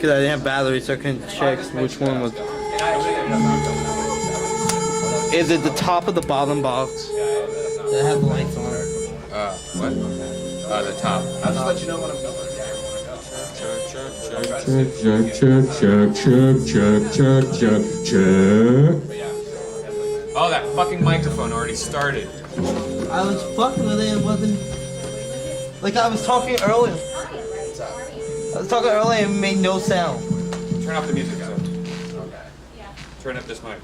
Because I didn't have batteries, so I couldn't check which one was. Is it the top of the bottom box that has the lights on it? What? The top. I'll just let you know when I'm going. Oh, that fucking microphone already started. I was fucking with it. It wasn't like I was talking earlier. And it made no sound. Turn off the music, so. Turn up this mic.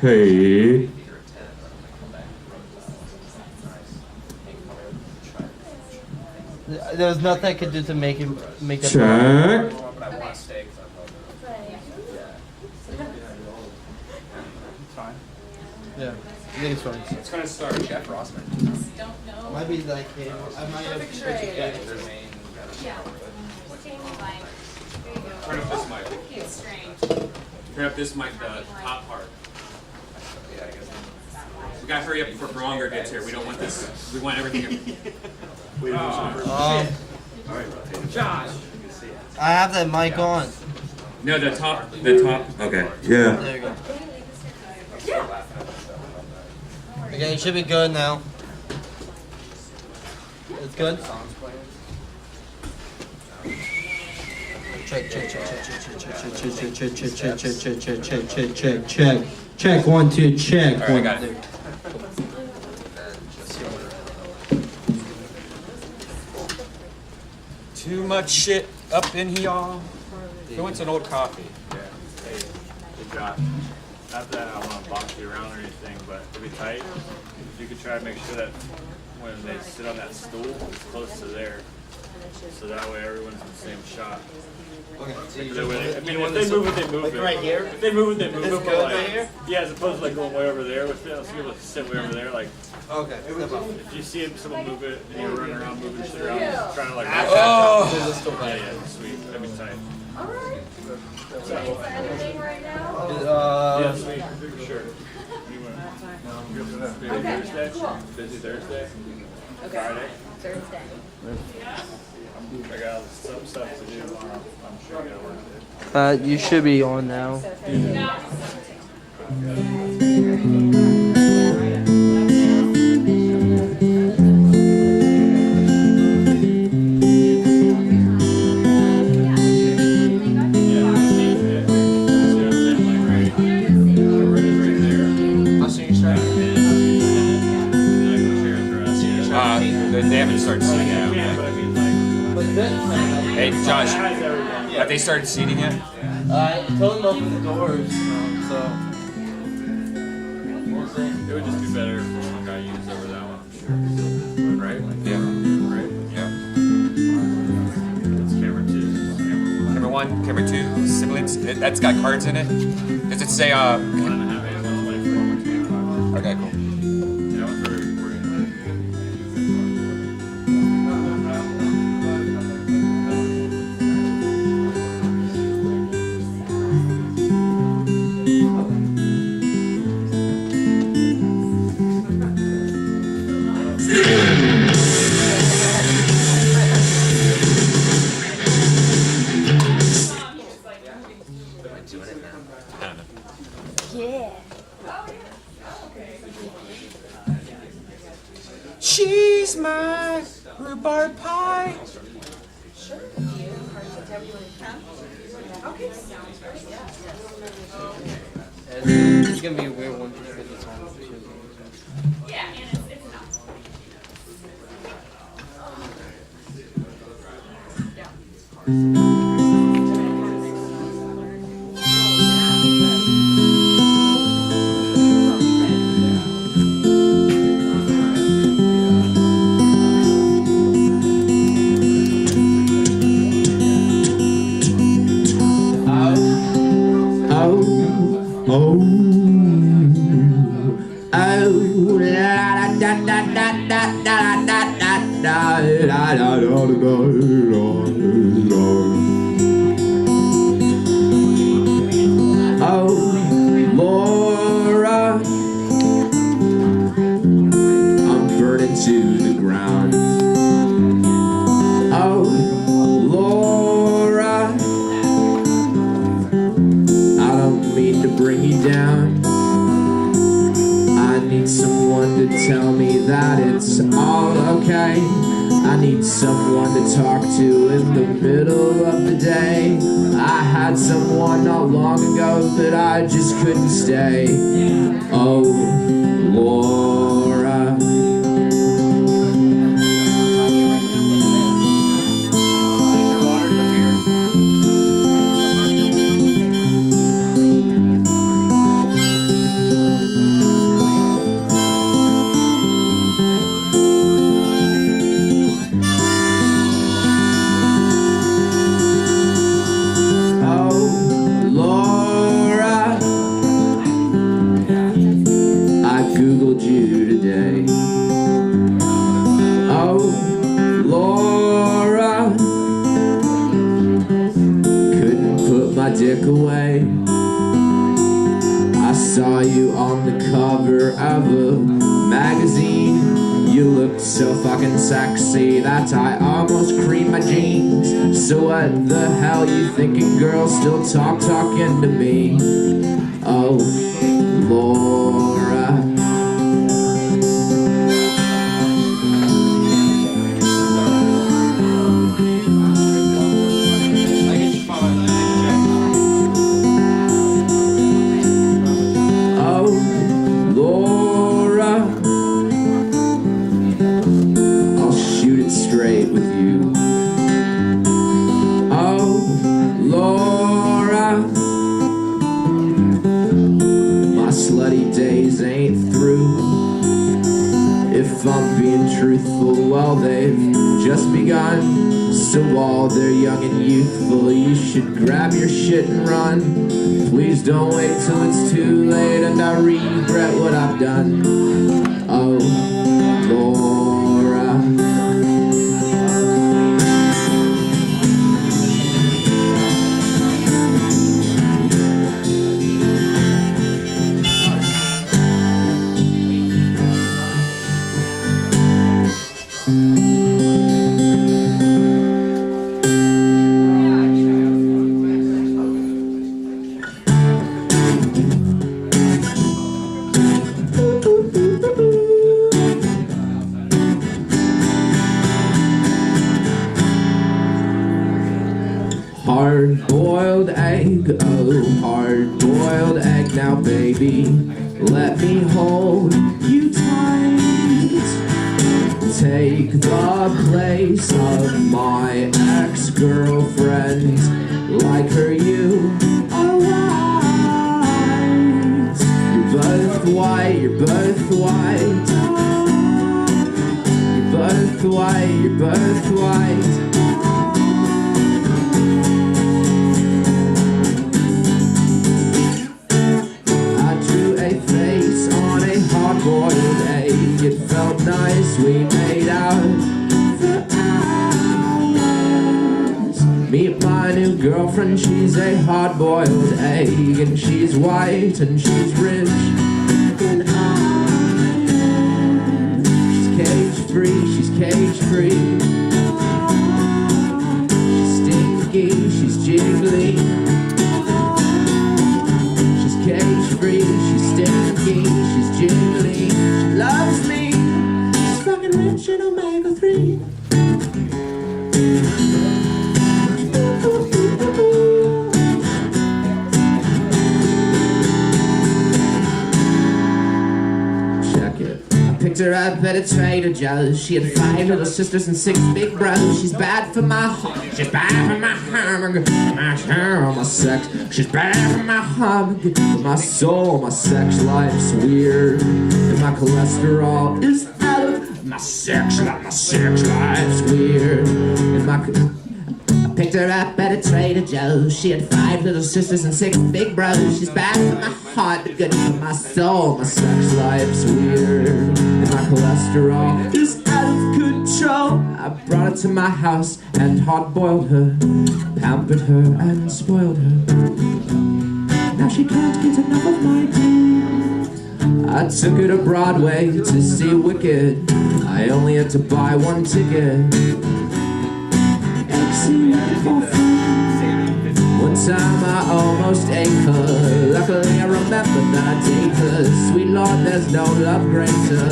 Hey. There was nothing I could do to make that. Check. Fine. Yeah, I think it's fine. It's gonna start. Jeff Rossman. Don't know. Might be like I might have switched it back. Yeah. What game you like? There you go. Turn up this mic. It's strange. Turn up this mic, the top part. We gotta hurry up before Braunger gets here. We don't want this. We want everything. Josh. I have that mic on. No, the top. The top. Okay. Yeah. There you go. Okay, it should be good now. It's good. Check. Check 1 2 check. All right, I got it. Too much shit up in here. Who wants an old coffee? Yeah. Hey, good job. Not that I want to box you around or anything, but it'll be tight. If you could try to make sure that when they sit on that stool, it's close to there. So that way everyone's in the same shot. Okay. If they move it, they move it. Right here? If they move it, they move This it. good Like, right here? yeah, as opposed to like going way over there. With some people sit way over there. Like, Okay. if you see someone move it and you're running around moving shit around, trying to like. Oh. Yeah, sweet. That'd be tight. Alright. Anything right now? Yeah, sweet. For sure. Busy Thursday? Busy Thursday? Friday? Thursday. I got some stuff to do tomorrow. I'm sure I gotta work it. You should be on now. They haven't started seating yet. Hey, Josh, have they started seating yet? I told them open the doors, so we'll see. It would just be better if one guy used over that one, I'm sure. Right? Yeah. Right? Yeah. It's camera 2. Camera 1, camera 2, siblings. That's got cards in it. Does it say 1.5 and 1.4, 1.25. Okay, cool. Yeah, one's very recording. Yeah. She's my rhubarb pie. It's gonna be a weird one just because it's on. Yeah, and it's enough. Laura, I'm burning to the ground. Oh, bring you down. I need someone to tell me that it's all okay. I need someone to talk to in the middle of the day. I had someone not long ago, but I just couldn't stay. Oh, Laura. Dick away. I saw you on the cover of a magazine. You looked so fucking sexy that I almost creamed my jeans. So what the hell you thinking, girl? Still talking to me? Oh, Laura. If I'm being truthful, well, they've just begun. So while they're young and youthful, you should grab your shit and run. Please don't wait till it's too late and I regret what I've done. Oh, Laura. Hard-boiled egg, oh, hard-boiled egg. Now baby, let me hold you tight. Take the place of my ex-girlfriend. Like her you are white. You're both white, you're both white. You're both white, you're both white. Hard-boiled egg, it felt nice, we made out for hours. Meet my new girlfriend, she's a hard-boiled egg, and she's white and she's rich and she's cage-free, she's cage-free. She's stinky, she's jiggly. She's cage-free, she's stinky, she's jiggly. She loves me. She's fucking rich in omega-3. Check it. I picked her up at a Trader Joe's. She had 5 little sisters and 6 big bros. She's bad for my heart. She's bad for my hamburger, my hair, my sex. She's bad for my hamburger, my soul, my sex life's weird, and my cholesterol is out. My sex life's weird, and I picked her up at a Trader Joe's. She had 5 little sisters and 6 big bros. She's bad for my heart, but good for my soul. My sex life's weird, and my cholesterol is out of control. I brought her to my house and hard-boiled her, pampered her and spoiled her. Now she can't get enough of my tea. I took her to Broadway to see Wicked. I only had to buy 1 ticket. time I almost ate her. Luckily I remember that day, 'cause sweet Lord, there's no love greater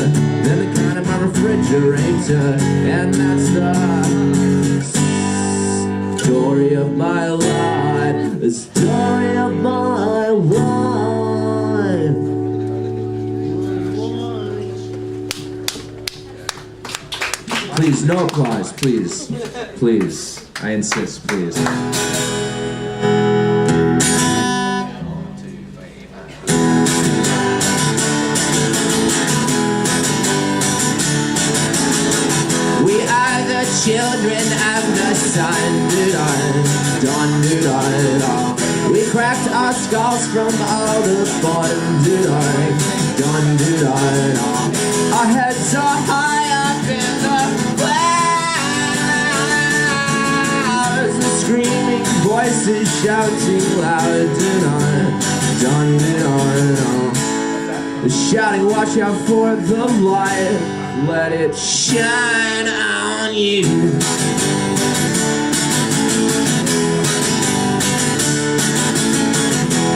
than the kind of my refrigerator. And that's the story of my life, the story of my life. Please, no applause, please. Please. I insist, please. We are the children of the sun, we cracked our skulls from all the bottom, our heads are high up in the clouds, the screaming voices shouting loud, shouting, watch out for the light, let it shine on you.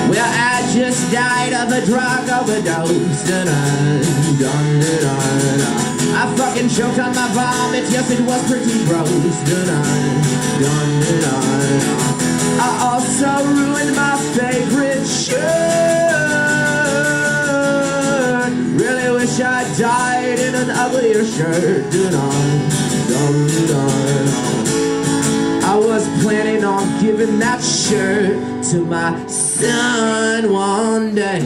Well, I just died of a drug overdose. I fucking choked on my vomit. Yes, it was pretty gross. I also ruined my favorite shirt. Really wish I died in an uglier shirt. I was planning on giving that shirt to my son one day.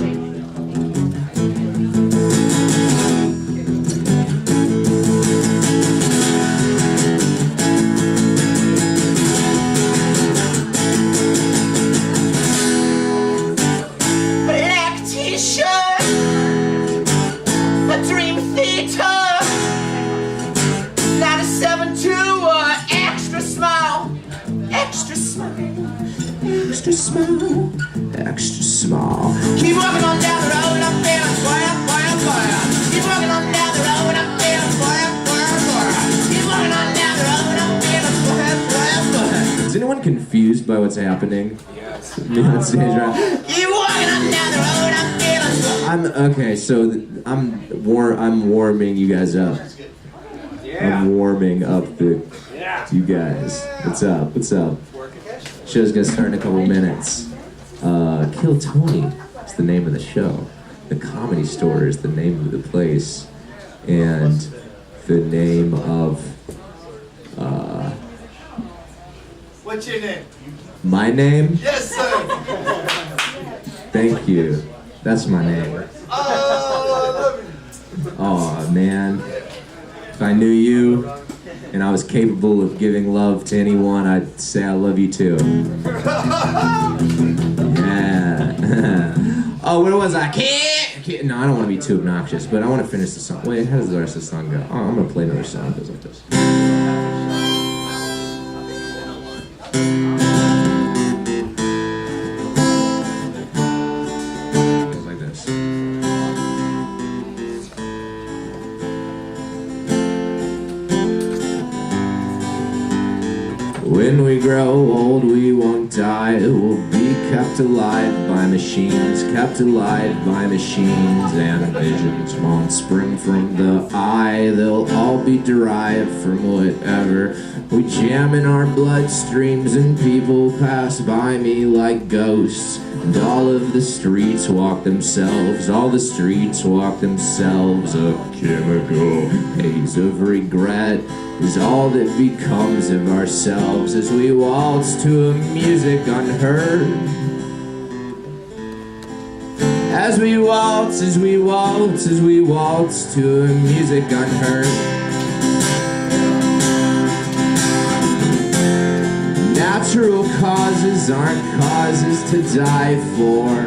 Black t-shirt, a dream theater, 97 to extra small. Extra small, extra small, extra small. Keep walking on down the road, I'm feeling fire. Keep walking on down the road, I'm feeling fire. Keep walking on down the road, I'm feeling fire. Is anyone confused by what's happening? Yes. Me on stage, right? Keep walking on down the road, I'm feeling fire. Okay, so I'm warming you guys up. I'm warming up you guys. What's up? What's up? Show's gonna start in a couple minutes. Kill Tony is the name of the show. The Comedy Store is the name of the place. And the name of What's your name? my name? Yes, sir. Thank you. That's my name. Oh, I love you. Oh man. If I knew you and I was capable of giving love to anyone, I'd say I love you too. Yeah. Oh, where was I? No, I don't want to be too obnoxious, but I want to finish the song. Wait, how does the rest of the song go? Oh, I'm going to play another song that goes like this. It goes like this. When we grow old, we won't die. We'll be kept alive by machines, kept alive by machines. And visions won't spring from the eye. They'll all be derived from whatever we jam in our bloodstreams. And people pass by me like ghosts. And all of the streets walk themselves. All the streets walk themselves. A chemical haze of regret is all that becomes of ourselves as we waltz to a music unheard. As we waltz, as we waltz, as we waltz to a music unheard. Natural causes aren't causes to die for.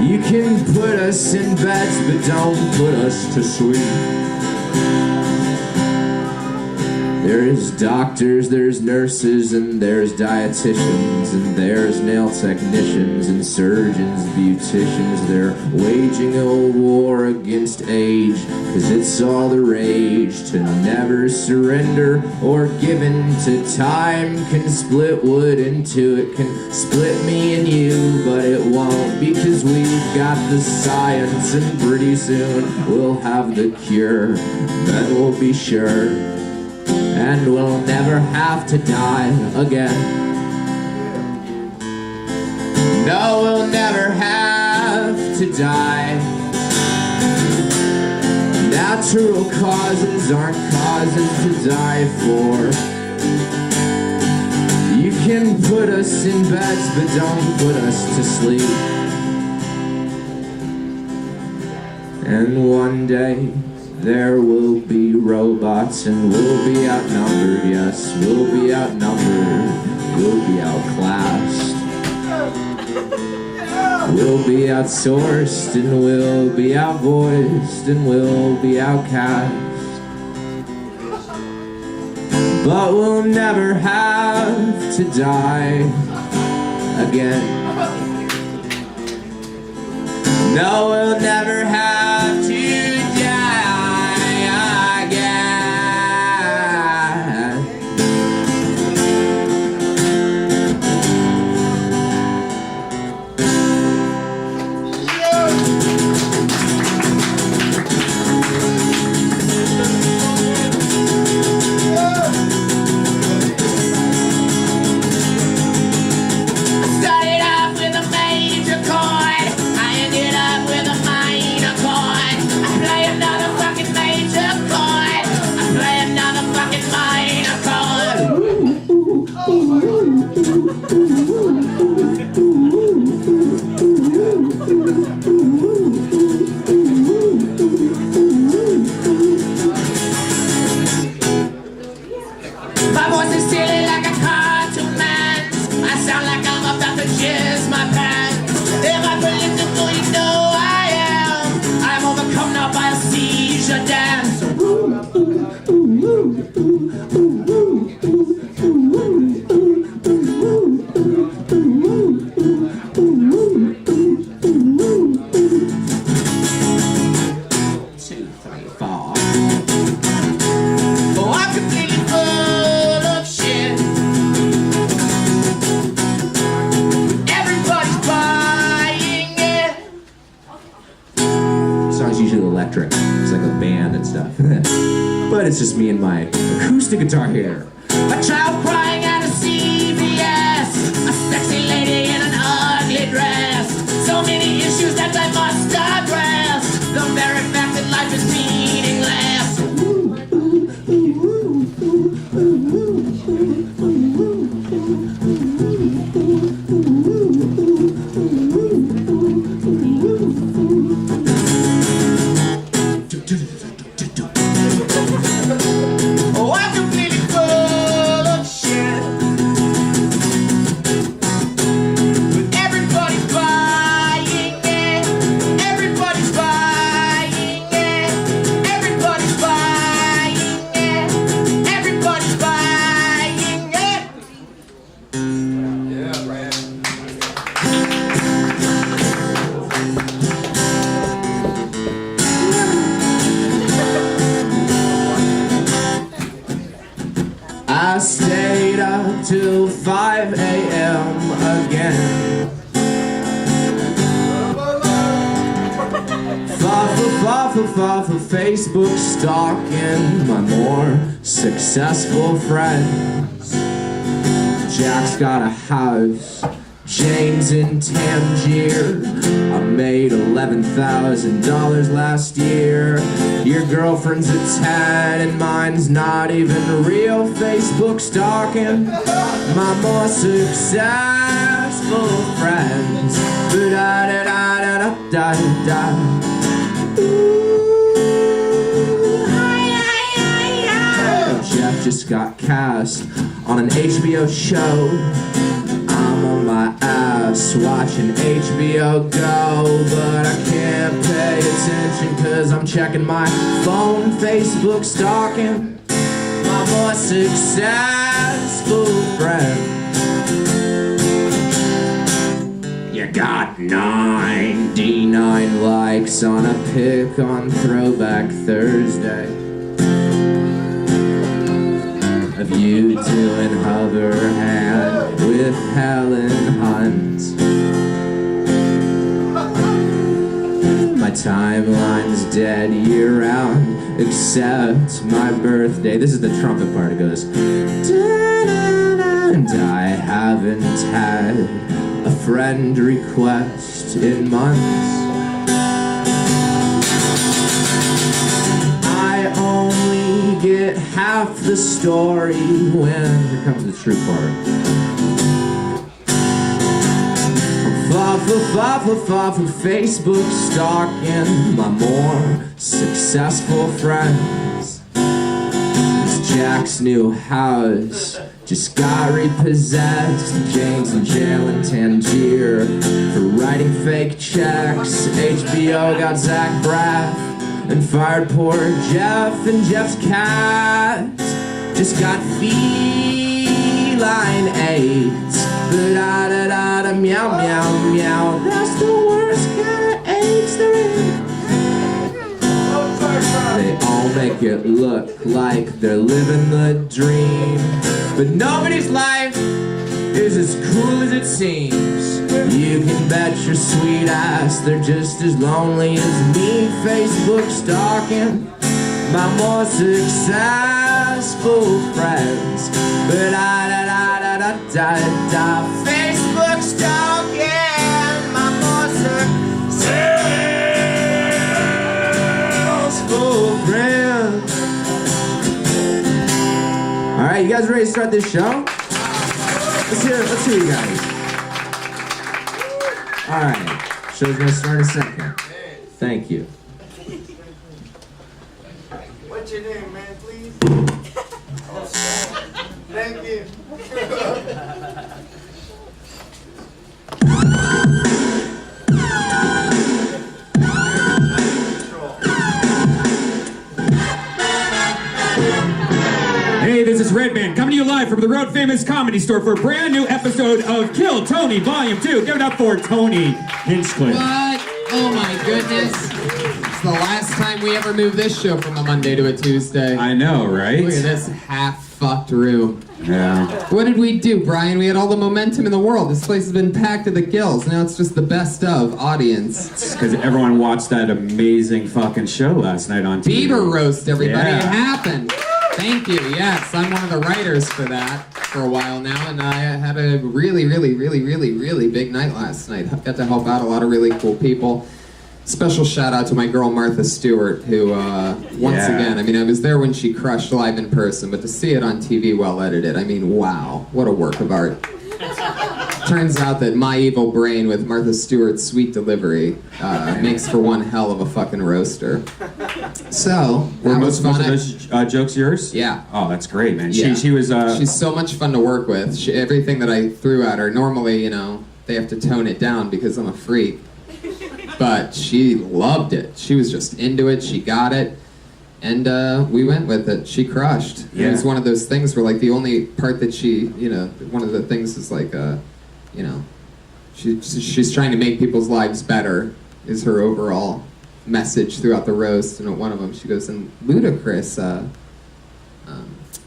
You can put us in beds, but don't put us to sleep. There's doctors, there's nurses, and there's dietitians, and there's nail technicians, and surgeons, beauticians. They're waging a war against age, 'cause it's all the rage to never surrender or give in to time. Can split wood in two, it can split me and you, but it won't, because we've got the science, and pretty soon we'll have the cure. Then we'll be sure, and we'll never have to die again. No, we'll never have to die. Natural causes aren't causes to die for. You can put us in beds, but don't put us to sleep. And one day there will be robots, and we'll be outnumbered. Yes, we'll be outnumbered. We'll be outclassed. We'll be outsourced, and we'll be outvoiced, and we'll be outcast. But we'll never have to die again. No, we'll never have to die again. My voice is silly like a cartoon man. I sound like I'm about to jizz my pants. If I political, you know I am. I'm overcome now by a seizure dance. Electric. It's like a band and stuff. But it's just me and my acoustic guitar here. A child crying at a CVS, a sexy lady in an ugly dress. So many issues that I must address. The very fact that life is meaningless. Oh, I'm completely full of shit. But everybody's buying it. Everybody's buying it. Everybody's buying it. Everybody's buying it. Yeah, right. I stayed up till 5 a.m. again. Far for Facebook stalking my more successful friends. Jack's got a house, Jane's in Tangier. I made $11,000 last year. Your girlfriend's a 10 and mine's not even real Facebook stalking. My more successful friends. Ba-da-da-da-da-da-da-da. Jeff just got cast on an HBO show. I'm on my ass watching HBO Go, but I can't pay attention 'cause I'm checking my phone, Facebook stalking. My more successful friend. You got 99 likes on a pic on Throwback Thursday of you doing hover hand with Helen Hunt. My timeline's dead year round except my birthday. This is the trumpet part. It goes, and I haven't had a friend request in months. I only get half the story when here comes the true part. For Facebook stalking my more successful friends. It's Jack's new house just got repossessed. James in jail in Tangier for writing fake checks. HBO got Zach Braff and fired poor Jeff, and Jeff's cat just got feline AIDS. Da-da-da-da, meow, meow, meow. That's the worst kind of AIDS there is. They all make it look like they're living the dream, but nobody's life is as cool as it seems. You can bet your sweet ass they're just as lonely as me. Facebook stalking my more successful friends. But Facebook stalking my more successful friends. Alright, you guys ready to start this show? Let's hear you guys. Alright, show's gonna start in a second. Thank you. What's your name, man, please? Thank you. Hey, this is Redman coming to you live from the Road Famous Comedy Store for a brand new episode of Kill Tony Volume 2. Give it up for Tony Hinchcliffe. What? Oh my goodness. It's the last time we ever moved this show from a Monday to a Tuesday. I know, right? Look at this half-fucked room. Yeah. What did we do, Brian? We had all the momentum in the world. This place has been packed to the gills. Now it's just the best of audience. It's because everyone watched that amazing fucking show last night on TV. Beaver roast, everybody. Yeah. It happened. Thank you. Yes, I'm one of the writers for that for a while now, and I had a really big night last night. Got to help out a lot of really cool people. Special shout out to my girl Martha Stewart, who once again, I mean, I was there when she crushed live in person, but to see it on TV well edited, I mean, wow, what a work of art. Turns out that my evil brain with Martha Stewart's sweet delivery makes for one hell of a fucking roaster. So, were most of those jokes yours? Yeah. Oh, that's great, man. Yeah. She was... She's so much fun to work with. Everything that I threw at her, normally, you know, they have to tone it down because I'm a freak. But she loved it. She was just into it. She got it. And we went with it. She crushed. Yeah. It was one of those things where, like, the only part that she, you know, one of the things is, like, you know, she's trying to make people's lives better is her overall message throughout the roast. And at one of them, she goes, and Ludacris,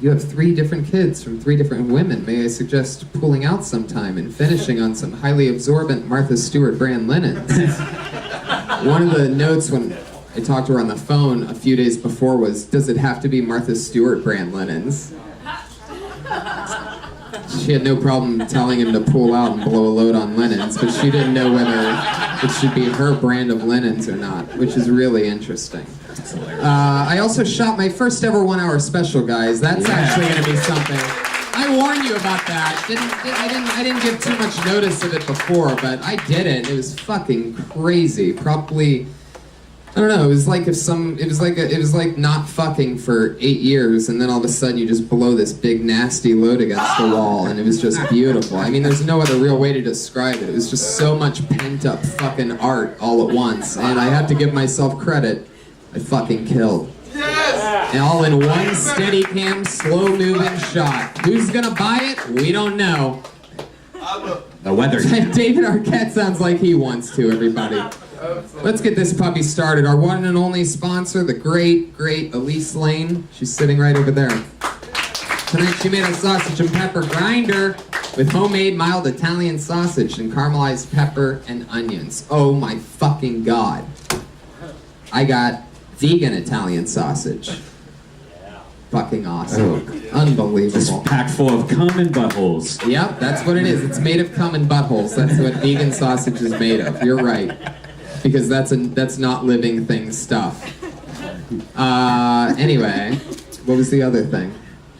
you have 3 different kids from 3 different women. May I suggest pulling out sometime and finishing on some highly absorbent Martha Stewart brand linens? One of the notes when I talked to her on the phone a few days before was, does it have to be Martha Stewart brand linens? She had no problem telling him to pull out and blow a load on linens, but she didn't know whether it should be her brand of linens or not, which is really interesting. I also shot my first ever 1-hour special, guys. That's actually going to be something. I warned you about that. I didn't give too much notice of it before, but I did it. It was fucking crazy. Probably, I don't know. It was like it was like not fucking for 8 years, and then all of a sudden you just blow this big nasty load against the wall, and it was just beautiful. I mean, there's no other real way to describe it. It was just so much pent up fucking art all at once, and I have to give myself credit. I fucking killed. Yes! And all in one steady cam, slow moving shot. Who's gonna buy it? We don't know. The weather. David Arquette sounds like he wants to, everybody. Let's get this puppy started. Our one and only sponsor, the great, great Elise Lane. She's sitting right over there. Tonight she made a sausage and pepper grinder with homemade mild Italian sausage and caramelized pepper and onions. Oh my fucking God. I got vegan Italian sausage. Fucking awesome. Unbelievable. It's packed full of cum and buttholes. Yep, that's what it is. It's made of cum and buttholes. That's what vegan sausage is made of. You're right. Because that's not living thing stuff. Anyway, what was the other thing?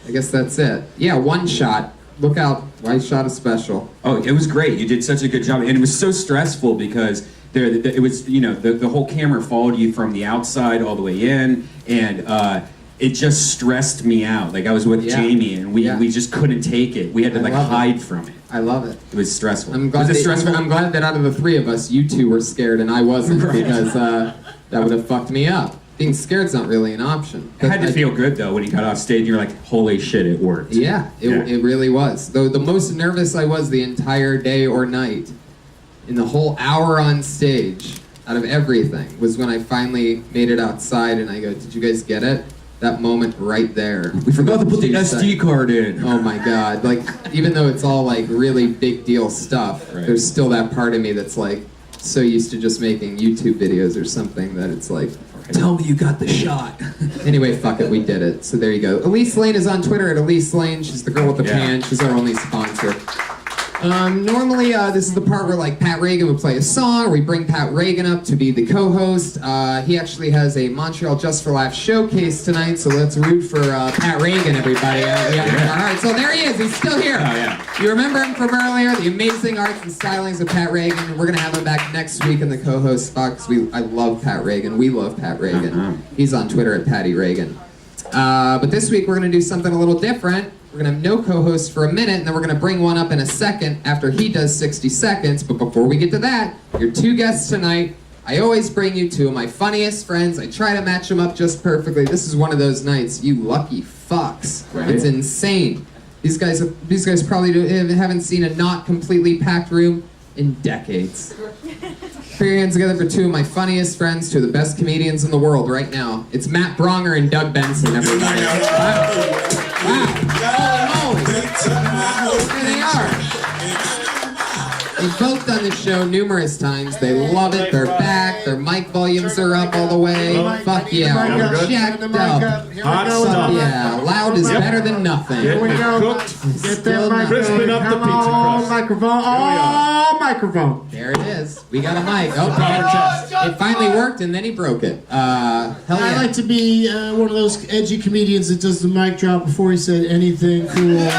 I guess that's it. Yeah, one shot. Look out. One shot is special. Oh, it was great. You did such a good job. And it was so stressful because it was, the whole camera followed you from the outside all the way in. And it just stressed me out. Like I was with Jamie and we just couldn't take it. We had to hide from it. I love it. It was stressful. I'm glad that out of the three of us, you two were scared and I wasn't because that would have fucked me up. Being scared's not really an option. It had to feel good though when you got off stage and you're like, holy shit, it worked. Yeah, it really was. Though the most nervous I was the entire day or night, in the whole hour on stage, out of everything, was when I finally made it outside and I go, did you guys get it? That moment right there. We forgot to put the SD card in. Oh my God. Like, even though it's all like really big deal stuff, there's still that part of me that's like so used to just making YouTube videos or something that it's like, tell me you got the shot. Anyway, fuck it, we did it. So there you go. Elise Lane is on Twitter at Elise Lane. She's the girl with the pan. She's our only sponsor. Normally, this is the part where like Pat Reagan would play a song, or we bring Pat Reagan up to be the co-host. He actually has a Montreal Just for Laughs showcase tonight, so let's root for Pat Reagan, everybody. Alright, so there he is. He's still here. Oh, yeah. You remember him from earlier, the amazing arts and stylings of Pat Reagan. We're gonna have him back next week in the co-host spot because I love Pat Reagan. We love Pat Reagan. He's on Twitter at Patty Reagan. But this week we're gonna do something a little different. We're gonna have no co-host for a minute, and then we're gonna bring one up in a second after he does 60 seconds. But before we get to that, your two guests tonight, I always bring you two of my funniest friends. I try to match them up just perfectly. This is one of those nights, you lucky fucks. Right. It's insane. These guys probably haven't seen a not completely packed room in decades. Put your hands together for two of my funniest friends, two of the best comedians in the world right now. It's Matt Braunger and Doug Benson, everybody. Wow. Holy moly. There they are. They've both done the show numerous times. They love it. They're back. Their mic volumes are up all the way. Fuck yeah. We're jacked up. Fuck yeah. Loud is better than nothing. Here we go. Get that crisping up the pizza crust. Microphone. Oh, microphone. There it is. We got a mic. Oh, it finally worked, and then he broke it. Hell yeah. I like to be one of those edgy comedians that does the mic drop before he said anything cool.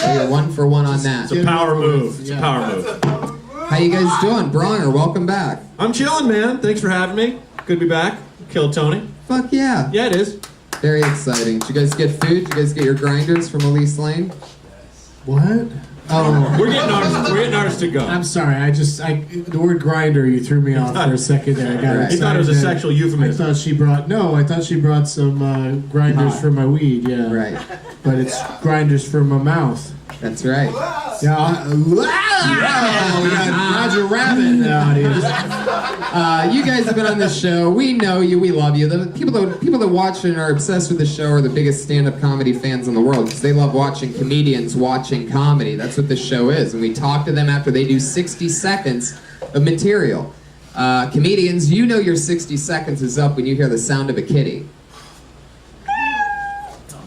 So you're 1 for 1 on that. It's a power move. It's a power move. How you guys doing? Braunger, welcome back. I'm chilling, man. Thanks for having me. Good to be back. Kill Tony. Fuck yeah. Yeah, it is. Very exciting. Did you guys get food? Did you guys get your grinders from Elise Lane? What? Oh. We're getting ours to go. I'm sorry. The word grinder, you threw me off for a second there. I got He thought it was a sexual euphemism. I thought she brought some grinders for my weed. Yeah. Right. But it's grinders for my mouth. That's right. Yeah. We got Roger Rabbit in the audience. You guys have been on this show. We know you. We love you. The people that watch and are obsessed with the show are the biggest stand-up comedy fans in the world because they love watching comedians watching comedy. That's what this show is. And we talk to them after they do 60 seconds of material. Comedians, you know your 60 seconds is up when you hear the sound of a kitty.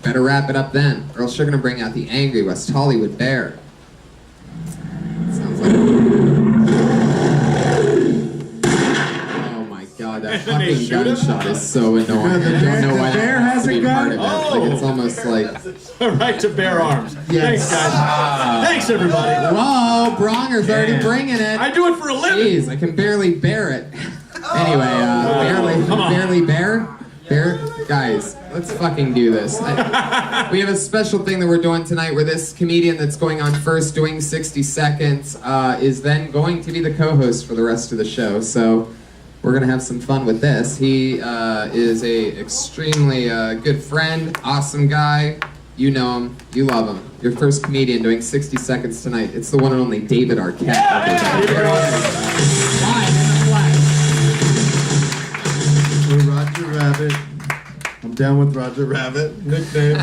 Better wrap it up then, or else you're gonna bring out the angry West Hollywood bear. Sounds like. Oh my God, that fucking gunshot is so annoying. I don't know why bear has a gun. Like it's almost like. Right to bear arms. Yes. Thanks, guys. Thanks, everybody. Whoa, Bronger's already bringing it. I do it for a living. Jeez, I can barely bear it. Anyway, barely bear. Guys, let's fucking do this. We have a special thing that we're doing tonight where this comedian that's going on first doing 60 seconds is then going to be the co-host for the rest of the show. So we're gonna have some fun with this. He is a extremely good friend, awesome guy. You know him, you love him. Your first comedian doing 60 Seconds tonight. It's the one and only David Arquette. Roger Rabbit. I'm down with Roger Rabbit. Nickname.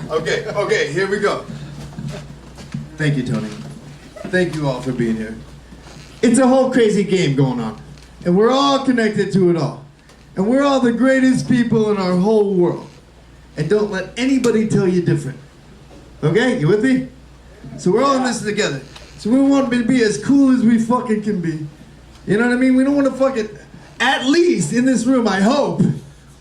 Okay, here we go. Thank you, Tony. Thank you all for being here. It's a whole crazy game going on, and we're all connected to it all. And we're all the greatest people in our whole world. And don't let anybody tell you different. Okay, you with me? So we're all in this together. So we want to be as cool as we fucking can be. You know what I mean? We don't want to fucking, at least in this room, I hope,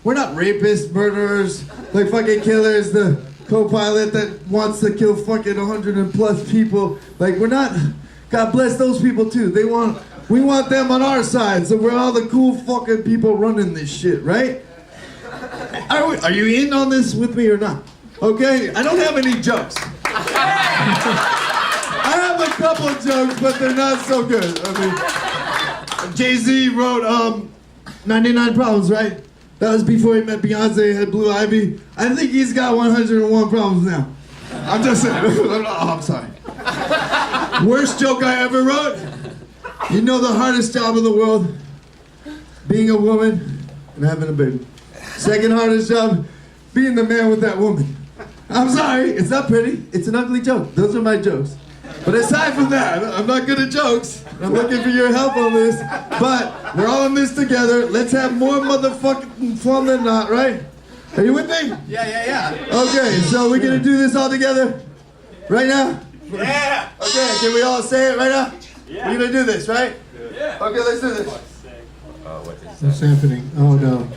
we're not rapists, murderers, like fucking killers, the co-pilot that wants to kill fucking 100 and plus people. Like, we're not, God bless those people too. We want them on our side, so we're all the cool fucking people running this shit, right? Are you in on this with me or not? Okay, I don't have any jokes. I have a couple of jokes, but they're not so good. I mean, Jay-Z wrote 99 Problems, right? That was before he met Beyonce, had Blue Ivy. I think he's got 101 problems now. I'm just saying. Oh, I'm sorry. Worst joke I ever wrote? You know the hardest job in the world? Being a woman and having a baby. Second hardest job, being the man with that woman. I'm sorry, it's not pretty. It's an ugly joke. Those are my jokes. But aside from that, I'm not good at jokes. I'm looking for your help on this. But we're all in this together. Let's have more motherfucking fun than not, right? Are you with me? Yeah. Okay, so we're gonna do this all together? Right now? Yeah! Okay, can we all say it right now? Yeah. We're gonna do this, right? Yeah. Okay, let's do this. What's happening? Oh no.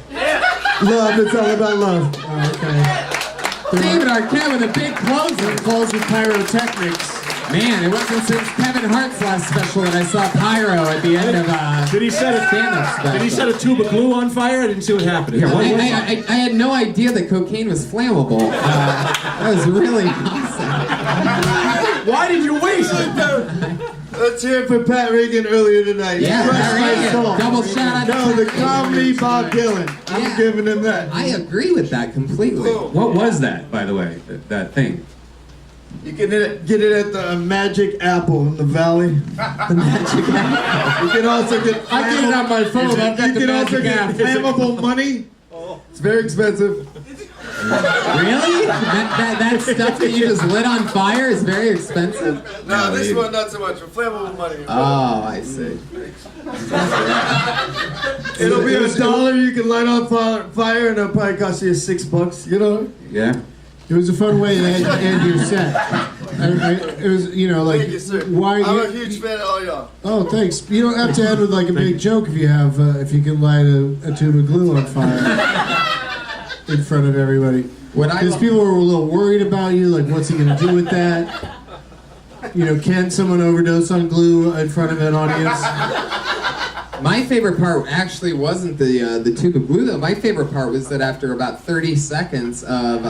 Love, it's all about love. Oh, okay. David Arquette with a big closer. Calls with pyrotechnics. Man, it wasn't since Kevin Hart's last special that I saw pyro at the end of Did he set stand-up a special. Did he set a tube of glue on fire? I didn't see what happened. I had no idea that cocaine was flammable. That was really awesome. Why did you waste it? Let's hear it for Pat Regan earlier tonight. Yeah, Crushed Pat my Regan. soul. Double shout out to No, the Pat comedy Regan. Bob Dylan. I'm Yeah. giving him that. I agree with that completely. What was that, by the way? That thing? You can get it at the Magic Apple in the Valley. The magic apple. You can also get. I get it on my phone. I've got You the can also magic get app. flammable money. It's very expensive. Really? That stuff that you just lit on fire is very expensive? No, this one not so much. For flammable money. Oh, I see. It'll be $1 you can light on fire, and it'll probably cost you $6. You know. Yeah. It was a fun way to end your set. It was, you know, like, Thank you, sir. why? I'm a huge fan of all y'all. Oh, thanks. You don't have to end with like a big joke if you have, if you can light a tube of glue on fire in front of everybody. Because people were a little worried about you, like, what's he gonna do with that? You know, can someone overdose on glue in front of an audience? My favorite part actually wasn't the tube of glue, though. My favorite part was that after about 30 seconds of,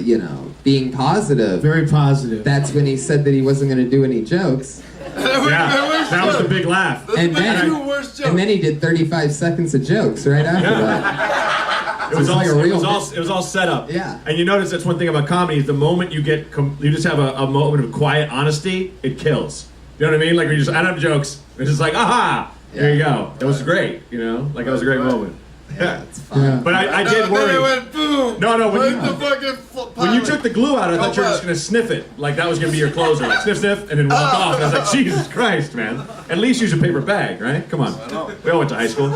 you know, being positive, Very positive. that's when he said that he wasn't going to do any jokes. Yeah, that was the big laugh. And then he did 35 seconds of jokes right after that. It was, all, like a real it was all set up. Yeah. And you notice that's one thing about comedy is the moment you get, you just have a moment of quiet honesty, it kills. You know what I mean? Like when you just, I don't have jokes. It's just like, aha, there you go. It was great, you know? Like it was a great moment. Yeah, it's fun. Yeah. But I did worry. Then it went boom. No, when you Pilot. took the glue out, I thought you were just gonna sniff it. Like that was gonna be your closer. Like sniff, sniff, and then walk off. And I was like, Jesus Christ, man. At least use a paper bag, right? Come on. We all went to high school.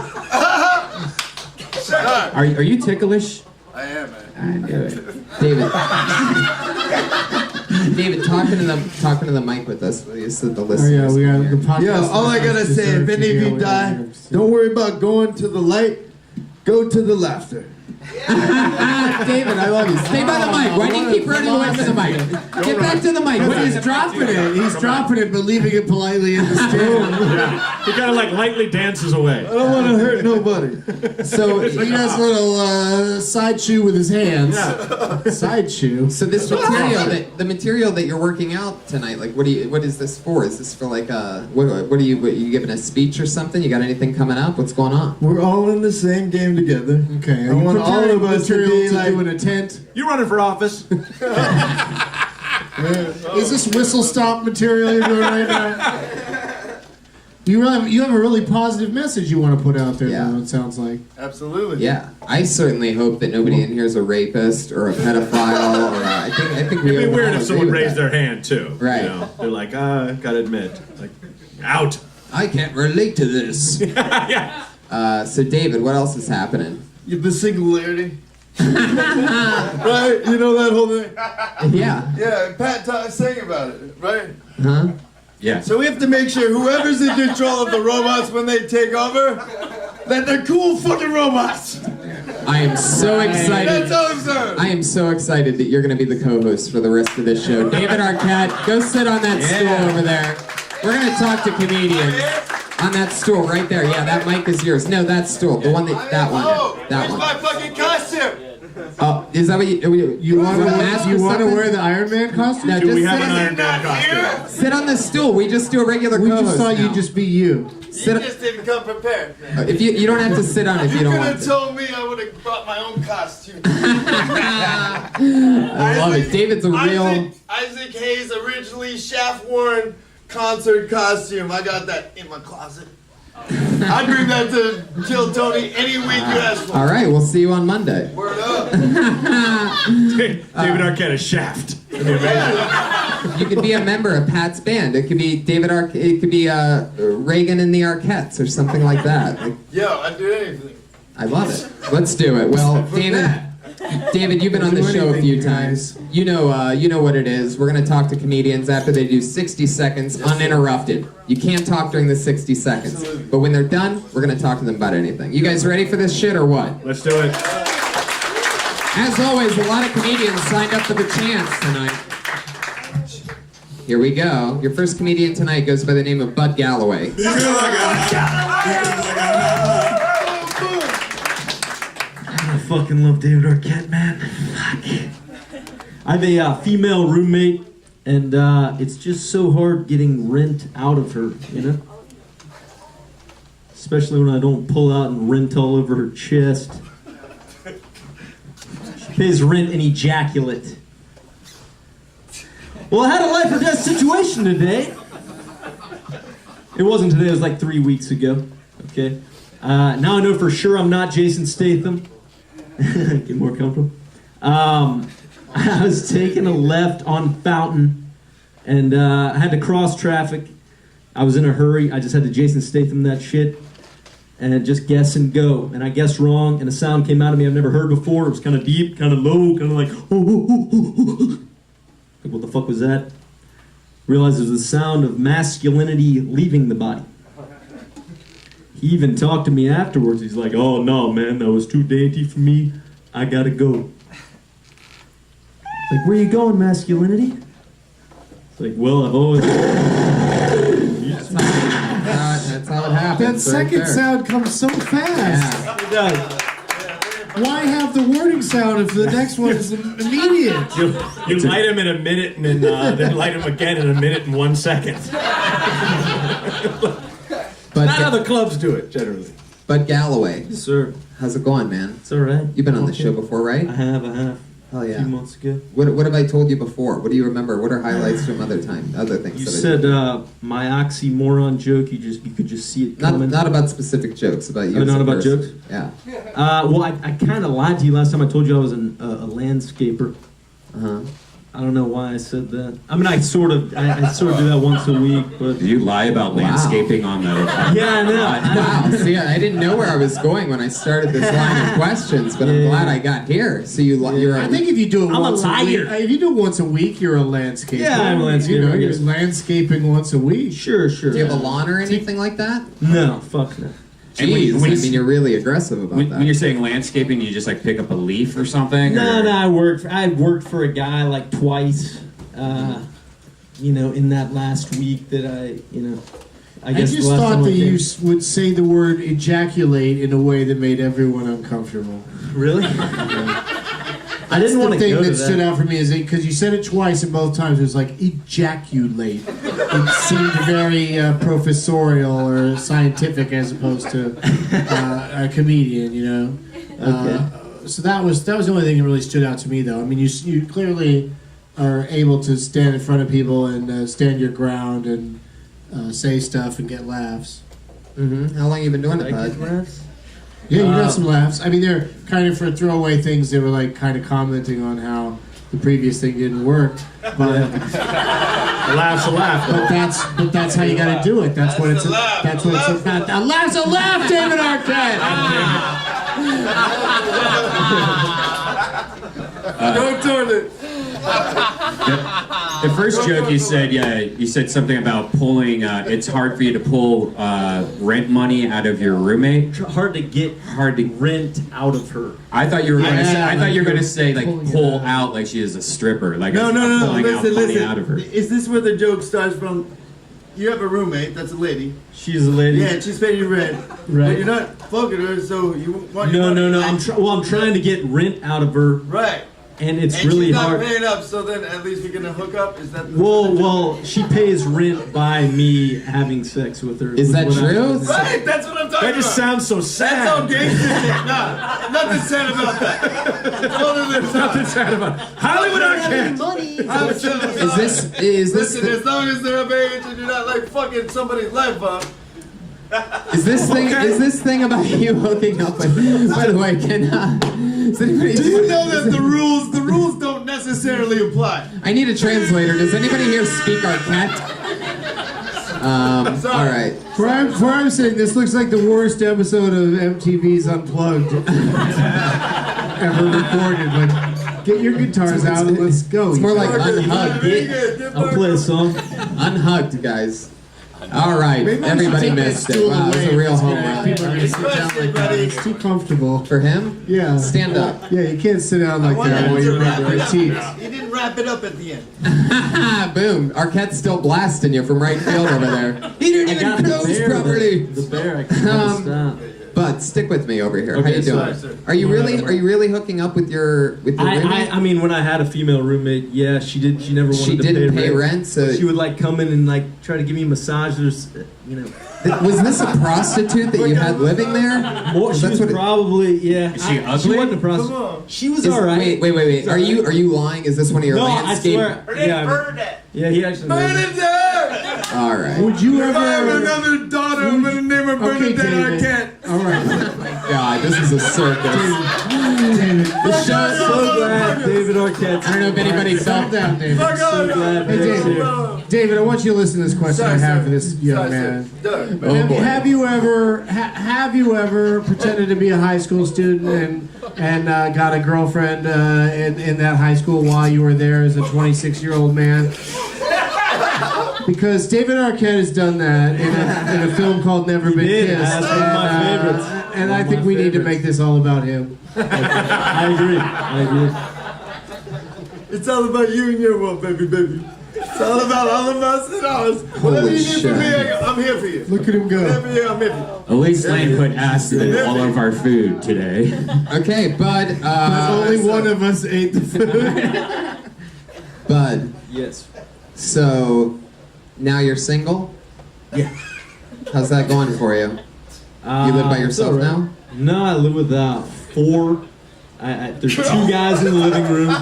Are you ticklish? I am, man. I knew it. David, talking to the mic with us, please, so the Oh listeners. yeah, we got can the hear. podcast. Yeah, all I gotta say, if any of you die, don't worry about going to the light, go to the laughter. David, I love you. Stay by the mic. Why do you keep running away from the mic? Get back to the mic. He's dropping it. He's dropping it, but leaving it politely in the stand. Yeah. He kind of like lightly dances away. I don't want to hurt nobody. So He does a little side shoe with his hands. Yeah. Side shoe. So this material, the material that you're working out tonight, like what is this for? Is this for like what are you giving a speech or something? You got anything coming up? What's going on? We're all in the same game together. Okay. I want all of us to be like. do in a tent? You running for office? Is this whistle stop material you're doing right now? You have a really positive message you want to put out there. Yeah. Though, it sounds like. Absolutely. Yeah, I certainly hope that nobody in here is a rapist or a pedophile. Or I think we. It'd be weird all if someone agree with raised that. their hand too. Right. You know? They're like, gotta admit, like, out. I can't relate to this. Yeah. So David, what else is happening? The singularity. Right? You know that whole thing? Yeah. Yeah, Pat sang about it, right? Huh? Yeah. So we have to make sure whoever's in control of the robots when they take over, that they're cool fucking robots. I am so excited. That's awesome. I am so excited that you're going to be the co-host for the rest of this show. David Arquette, go sit on that stool over there. We're going to talk to comedians on that stool right there. Yeah, that mic is yours. No, that stool. The one that one. That Where's one. my fucking costume? Oh, is that what you want to mask? You want to wear the Iron Man costume? No, Do just we have sit, an Iron Man costume? sit on the stool. We just do a regular We co-host just thought now. you'd just be you. You Sit just didn't come prepared, man. if you don't have to sit on it if you You don't could want have to. told me, I would have brought my own costume. I love it. David's a real. Isaac Hayes originally Shaft Warren concert costume. I got that in my closet. I'd bring that to Kill Tony any week you ask for. All right, we'll see you on Monday. Word up. David Arquette is Shaft. That'd be amazing. You could be a member of Pat's band. It could be It could be Reagan and the Arquettes or something like that. Like, Yo, I'd do anything. I love it. Let's do it. Well, David, you've been on the show a few times. You know what it is. We're gonna talk to comedians after they do 60 seconds uninterrupted. You can't talk during the 60 seconds. But when they're done, we're gonna talk to them about anything. You guys ready for this shit or what? Let's do it. As always, a lot of comedians signed up for the chance tonight. Here we go. Your first comedian tonight goes by the name of Bud Galloway. I fucking love David Arquette, man. Fuck. I have a female roommate, and it's just so hard getting rent out of her, you know? Especially when I don't pull out and rent all over her chest. She pays rent and ejaculate. Well, I had a life or death situation today. It wasn't today, it was like 3 weeks ago. Okay? Now I know for sure I'm not Jason Statham. Get more comfortable. I was taking a left on Fountain, and I had to cross traffic. I was in a hurry. I just had to Jason Statham that shit, and just guess and go. And I guessed wrong, and a sound came out of me I've never heard before. It was kind of deep, kind of low, kind of like, like, what the fuck was that? Realized it was the sound of masculinity leaving the body. He even talked to me afterwards. He's like, oh no, man, that was too dainty for me. I gotta go. It's like, where you going, masculinity? It's like, well, I've always... That's how it happens. That second right there. sound comes so fast. Yeah. It does. Why have the warning sound if the next one is immediate? You light him in a minute and then light him again in a minute and 1 second. But Not how the clubs do it, generally. Bud Galloway, Yes, sir. how's it going, man? It's alright. You've been on the Okay. show before, right? I have. Hell A yeah. few months ago. What have I told you before? What do you remember? What are highlights from other things? You that said my oxymoron joke. You could just see it I did? coming. Not about specific jokes, about you. Oh, as not a about person. jokes? Yeah. Well, I kind of lied to you last time. I told you I was a landscaper. Uh-huh. I don't know why I said that. I mean, I sort of do that once a week, but Did you lie about landscaping on the... yeah, I know. Wow. See, I didn't know where I was going when I started this line of questions, but I'm Yeah. glad I got here. So you're. I think if you do it I'm a once a week, liar. if you do it once a week, you're a landscaper. Yeah, I'm a landscaper, You know, I you're guess. landscaping once a week. Sure. Do you have a lawn or anything like that? No, fuck no. And when you- Jeez, when I you- mean, you're really aggressive about When, that. when you're saying landscaping, you just like pick up a leaf or something? No, or? no, I worked for a guy like twice, in that last week that I I guess just the last thought time I that came- you would say the word ejaculate in a way that made everyone uncomfortable. Really? I didn't want to The go thing to that stood that. out for me is because you said it twice and both times it was like ejaculate. It seemed very professorial or scientific as opposed to a comedian, Okay. So that was the only thing that really stood out to me, though. I mean, you clearly are able to stand in front of people and stand your ground and say stuff and get laughs. Mm-hmm. How long you been doing it, bud? Yeah, you got some laughs. I mean, they're kind of for throwaway things. They were like kind of commenting on how the previous thing didn't work, but A laugh's a laugh. but that's how you got to do it. That's what it's about. A laugh's a laugh, David Arquette. Don't turn it. The first joke you said, you said something about pulling. It's hard for you to pull rent money out of your roommate. Hard to get rent out of her. I thought you were going to. Yeah, I thought you were going to say like pulling it pull out. out like she is a stripper. Like No, it's no, no, no. pulling out money out of her. Is this where the joke starts from? You have a roommate that's a lady. She's a lady. Yeah, and she's paying you rent. Right. But you're not fucking her, so you want your No, money no, no. back. I'm trying to get rent out of her, Right. and it's And really she's not hard. paying up, so then at least we're gonna hook up. Is that? Well, she pays rent by me having sex with her. Is that What I'm- true? Right. That's what I'm talking That just about. sounds so sad. That's all gangster shit. Nah, nothing sad about that. Other than Nothing sad about Hollywood Arquette. Is this Listen, as long as they're of age and you're not like fucking somebody's life up. is this thing about you hooking up with? By the way, can does anybody? Do you know that the rules don't necessarily apply? I need a translator. Does anybody here speak Arquette? All right. Where I'm saying this looks like the worst episode of MTV's Unplugged ever recorded. Like, get your guitars out and let's go. It's more like unhugged. I'll play a song. Unhugged, guys. All right. Maybe we should Everybody take that missed it. stool Wow, it was away a real from home this guy. run. People are gonna sit down like that. It's too comfortable. For him? Yeah. Stand up. Yeah, you can't sit down like that while you're rubbing your teeth. He didn't wrap it up at the end. Boom. Arquette's still blasting you from right field over there. He didn't I even got the close bear. properly. The bear. I can't stop. But stick with me over here. How Okay, you doing? sorry. Are you really hooking up with your roommate? I mean, when I had a female roommate, yeah, she did. She never wanted She to didn't pay pay rent, so she would like come in and like try to give me massages, was this a prostitute that you had living there? Well, she That's was what it- probably yeah. Is she She ugly? wasn't a Come prostitute. on. She was Is- all right. Wait. Are you lying? Is this one of your No, I landscape? swear. Yeah, he actually. Bernadette! All right. Would you If I have ever? another daughter, I'm gonna name her Okay, Bernadette David. Arquette. All right. God, this is a circus. David. The show's So glad David Arquette. I don't know if anybody Calm felt down, David. Fuck So off. glad Hey, David's David. here. David, I want you to listen to this question I have for this young man. Oh, boy. Have you ever pretended to be a high school student and got a girlfriend in that high school while you were there as a 26-year-old man? Because David Arquette has done that in a film called Never Been did. Kissed. That's one of my favorites. And One I of think my we need to favorites. make this all about him. I agree. It's all about you and your one, baby. It's all about all of us and ours. Whatever you need shit. from me, I'm here for you. Look at him go. Whatever you, I'm here for you. Elise Lane put acid in all of our food today. Okay, Bud. Only one of us ate the food. Bud. Yes. So now you're single. Yeah. How's that going for you? You live by yourself it's all now? right. No, I live with four. There's two guys in the living room,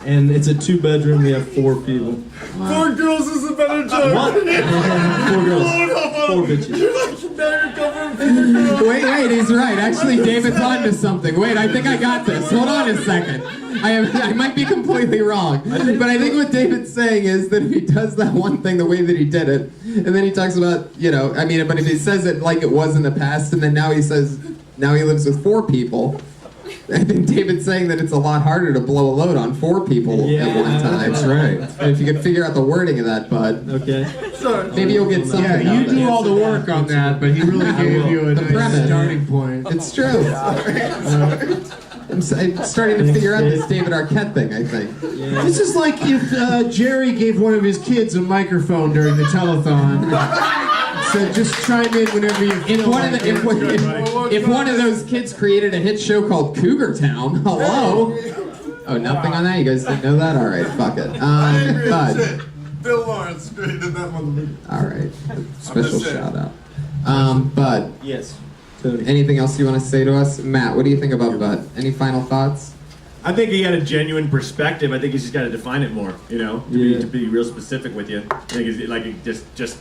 and it's a 2-bedroom. We have 4 people. 4 girls is a better joke. What? 4 girls. 4 bitches. You're like, now you're covering for the girls. Wait, he's right. Actually, David's onto something. Wait, I think I got this. Hold on a second. I might be completely wrong, but I think what David's saying is that if he does that one thing the way that he did it, and then he talks about, but if he says it like it was in the past, and then now he says, now he lives with 4 people, I think David's saying that it's a lot harder to blow a load on 4 people at one time. That's right. And if you could figure out the wording of that, Bud. Okay. So start. Maybe you'll get something. Yeah, out you of do it. all the work on that, but he really gave you a The nice premise. starting point. It's true. I'm starting to figure out this David Arquette thing, I think. This is like if Jerry gave one of his kids a microphone during the telethon. So just chime in whenever you feel If one, of like the, if one of those kids created a hit show called Cougar Town, hello? Oh, nothing on that? You guys didn't know that? All right, fuck it. Bud. Bill Lawrence created that one. All right, special just saying. shout out. Bud, Yes. Tony. anything else you want to say to us? Matt, what do you think about Bud? Any final thoughts? I think he had a genuine perspective. I think he's just got to define it more, you know, to be real specific with you. I think it's like just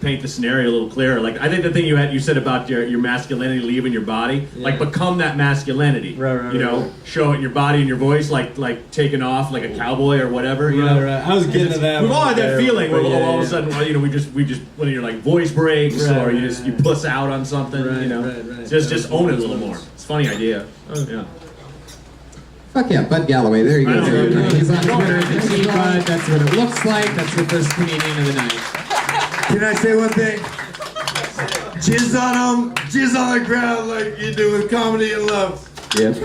paint the scenario a little clearer. Like I think the thing you said about your masculinity leaving your body, like become that masculinity. Right, you know, right. show it in your body and your voice, like taking off like a cowboy or whatever. You know? Right. I was getting to that. We've all had that feeling where all of a yeah. sudden, well, you know, we just when your like voice breaks Right, or you right, just you puss out on something, Right, you know, right. just own it a little more. It's a funny idea. Yeah. Fuck yeah, Bud Galloway. There you go. I know. He's on Twitter at the G Bud. That's what it looks like. That's the first comedian of the night. Can I say one thing? Jizz on the ground like you do with comedy and love. Yep.